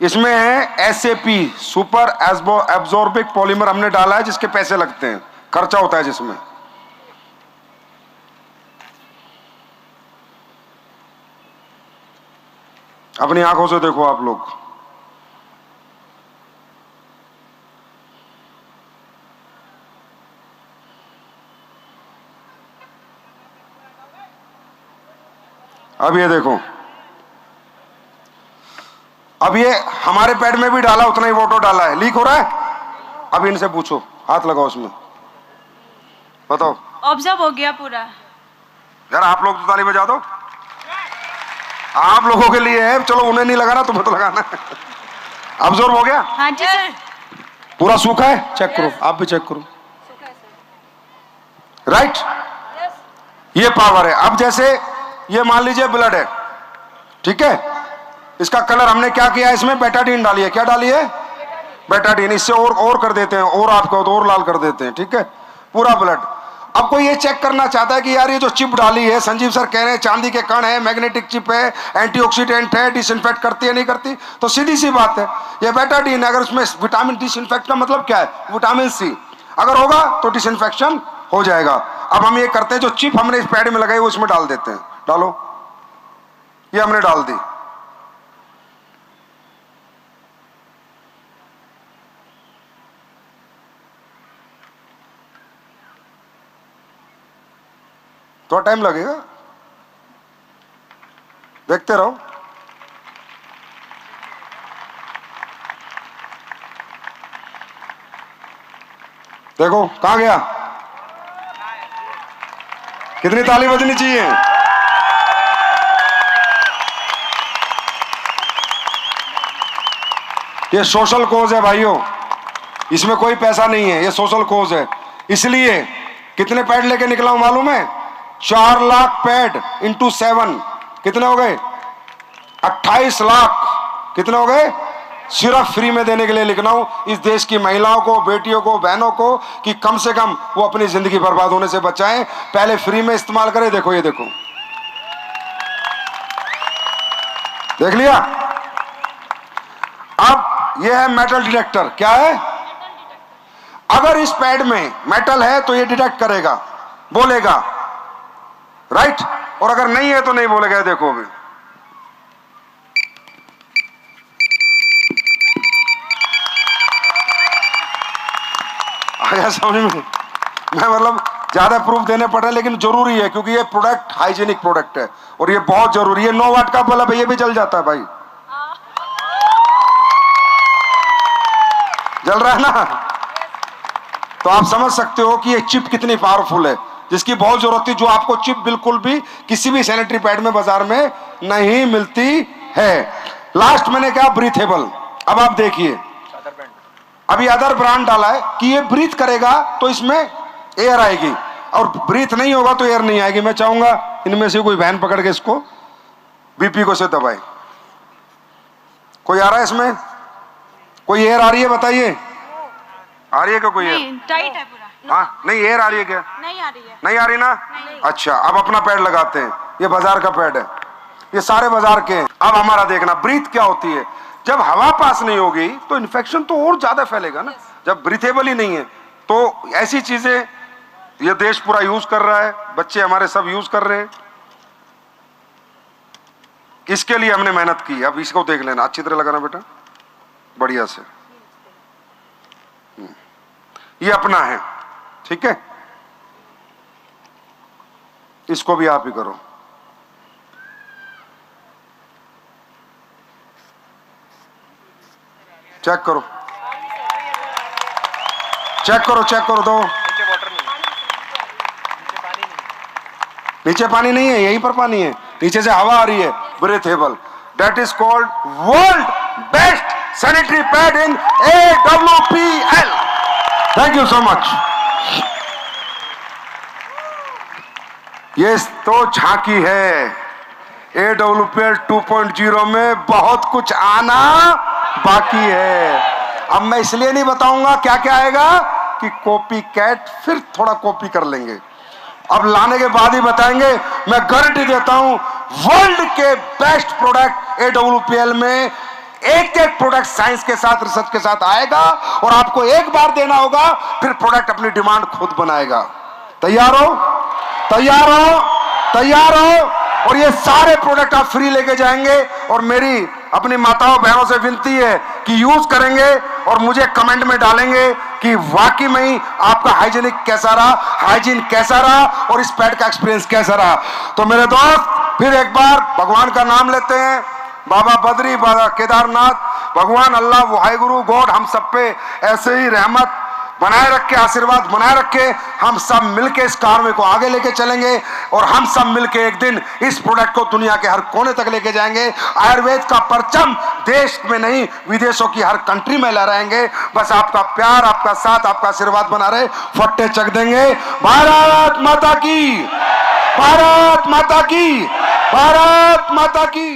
इसमें है SAP, सुपर एब्जॉर्बिक पॉलीमर हमने डाला है, जिसके पैसे लगते हैं, खर्चा होता है जिसमें। अपनी आंखों से देखो आप लोग, अब ये देखो, अब ये हमारे पैड में भी डाला, उतना ही वाटर डाला है, लीक हो रहा है। अब इनसे पूछो, हाथ लगाओ उसमें, बताओ। ऑब्जर्व हो गया पूरा। यार आप लोग तो ताली बजा दो, आप लोगों के लिए है, चलो उन्हें नहीं लगाना, तुम्हें तो लगाना है। ऑब्जर्व हो गया? हाँ जी सर। पूरा सूखा है, चेक करो, आप भी चेक करो, राइट। ये पावर है। अब जैसे ये मान लीजिए ब्लड है, ठीक है, इसका कलर हमने क्या किया, इसमें बेटाडीन डाली है। क्या डाली है? बेटाडीन। इससे और कर देते हैं, और आपको तो और लाल कर देते हैं, ठीक है, पूरा ब्लड। अब कोई ये चेक करना चाहता है कि यार ये जो चिप डाली है, संजीव सर कह रहे हैं चांदी के कण है, मैग्नेटिक चिप है, एंटीऑक्सीडेंट है, डिसइंफेक्ट करती है नहीं करती, तो सीधी सी बात है ये बेटाडीन है। अगर उसमें विटामिन, डिसइंफेक्ट का मतलब क्या है, विटामिन सी अगर होगा तो डिसइंफेक्शन हो जाएगा। अब हम ये करते हैं, जो चिप हमने इस पैड में लगाई वो इसमें डाल देते हैं। डालो, ये हमने डाल दी। थोड़ा टाइम लगेगा, देखते रहो। देखो कहां गया, कितनी ताली बजनी चाहिए। ये सोशल कोज है भाइयों, इसमें कोई पैसा नहीं है, ये सोशल कोज है। इसलिए कितने पैड लेके निकला हूं मालूम है? 4 लाख पैड इंटू 7 कितने हो गए? 28 लाख। कितने हो गए? सिर्फ फ्री में देने के लिए लिखना हूं इस देश की महिलाओं को, बेटियों को, बहनों को, कि कम से कम वो अपनी जिंदगी बर्बाद होने से बचाएं, पहले फ्री में इस्तेमाल करें। देखो ये देखो, देख लिया। अब ये है मेटल डिटेक्टर। क्या है? अगर इस पैड में मेटल है तो ये डिटेक्ट करेगा, बोलेगा, राइट, और अगर नहीं है तो नहीं बोलेगा। देखो अभी आया समझ में? मैं मतलब ज्यादा प्रूफ देने पड़ रहे, लेकिन जरूरी है क्योंकि ये प्रोडक्ट हाइजीनिक प्रोडक्ट है और ये बहुत जरूरी है। 9 वाट का बल्ब है, ये भी जल जाता है भाई, जल रहा है ना। तो आप समझ सकते हो कि ये चिप कितनी पावरफुल है, जिसकी बहुत जरूरत थी, जो आपको चिप बिल्कुल भी किसी भी सैनिटरी पैड में बाजार में नहीं मिलती है। लास्ट मैंने कहा ब्रीथेबल। अब आप देखिए, अभी अदर ब्रांड डाला है कि ये ब्रीथ करेगा तो इसमें एयर आएगी, और ब्रीथ नहीं होगा तो एयर नहीं आएगी। मैं चाहूंगा इनमें से कोई वैन पकड़ के इसको बीपी को से दबाए। कोई आ रहा है इसमें? कोई एयर आ रही है? बताइए, आ रही है क्या कोई एयर? टाइट है पूरा। हाँ, नहीं एयर आ रही है क्या? नहीं आ रही है। नहीं आ रही ना? नहीं। अच्छा, अब अपना पैड लगाते हैं। ये बाजार का पैड है, ये सारे बाजार के हैं। अब हमारा देखना, ब्रीथ क्या होती है। जब हवा पास नहीं होगी तो इन्फेक्शन तो और ज्यादा फैलेगा ना। जब ब्रीथेबल ही नहीं है तो ऐसी चीजें ये देश पूरा यूज कर रहा है, बच्चे हमारे सब यूज कर रहे हैं। इसके लिए हमने मेहनत की। अब इसको देख लेना, अच्छी तरह लगाना बेटा, बढ़िया से। ये अपना है, ठीक है, इसको भी आप ही करो। चेक करो, चेक करो, चेक करो। दो नीचे पानी नहीं है, यहीं पर पानी है, नीचे से हवा आ रही है। Breathable, that is called world best sanitary pad in AWPL। Thank you so much. ये तो झांकी है, AWPL 2.0 में बहुत कुछ आना बाकी है। अब मैं इसलिए नहीं बताऊंगा क्या क्या आएगा कि कॉपी कैट फिर थोड़ा कॉपी कर लेंगे। अब लाने के बाद ही बताएंगे। मैं गारंटी देता हूं वर्ल्ड के बेस्ट प्रोडक्ट AWPL में एक एक प्रोडक्ट साइंस के साथ, रिसर्च के साथ आएगा, और आपको एक बार देना होगा, फिर प्रोडक्ट अपनी डिमांड खुद बनाएगा। तैयार हो? तैयार हो? तैयार हो? और ये सारे प्रोडक्ट आप फ्री लेके जाएंगे। और मेरी अपनी माताओं बहनों से विनती है कि यूज करेंगे और मुझे कमेंट में डालेंगे कि वाकई में ही आपका हाइजीनिक कैसा रहा, हाइजीन कैसा रहा, और इस पैड का एक्सपीरियंस कैसा रहा। तो मेरे दोस्त, फिर एक बार भगवान का नाम लेते हैं, बाबा बद्री, बाबा केदारनाथ, भगवान अल्लाह वाहिगुरु गॉड हम सब पे ऐसे ही रहमत बनाए रखे, आशीर्वाद बनाए रखे। हम सब मिलके इस कार्य को आगे लेके चलेंगे और हम सब मिलके एक दिन इस प्रोडक्ट को दुनिया के हर कोने तक लेके जाएंगे। आयुर्वेद का परचम देश में नहीं विदेशों की हर कंट्री में लहराएंगे। बस आपका प्यार, आपका साथ, आपका आशीर्वाद बना रहे, फट्टे चक देंगे। भारत माता की, भारत माता की, भारत माता की।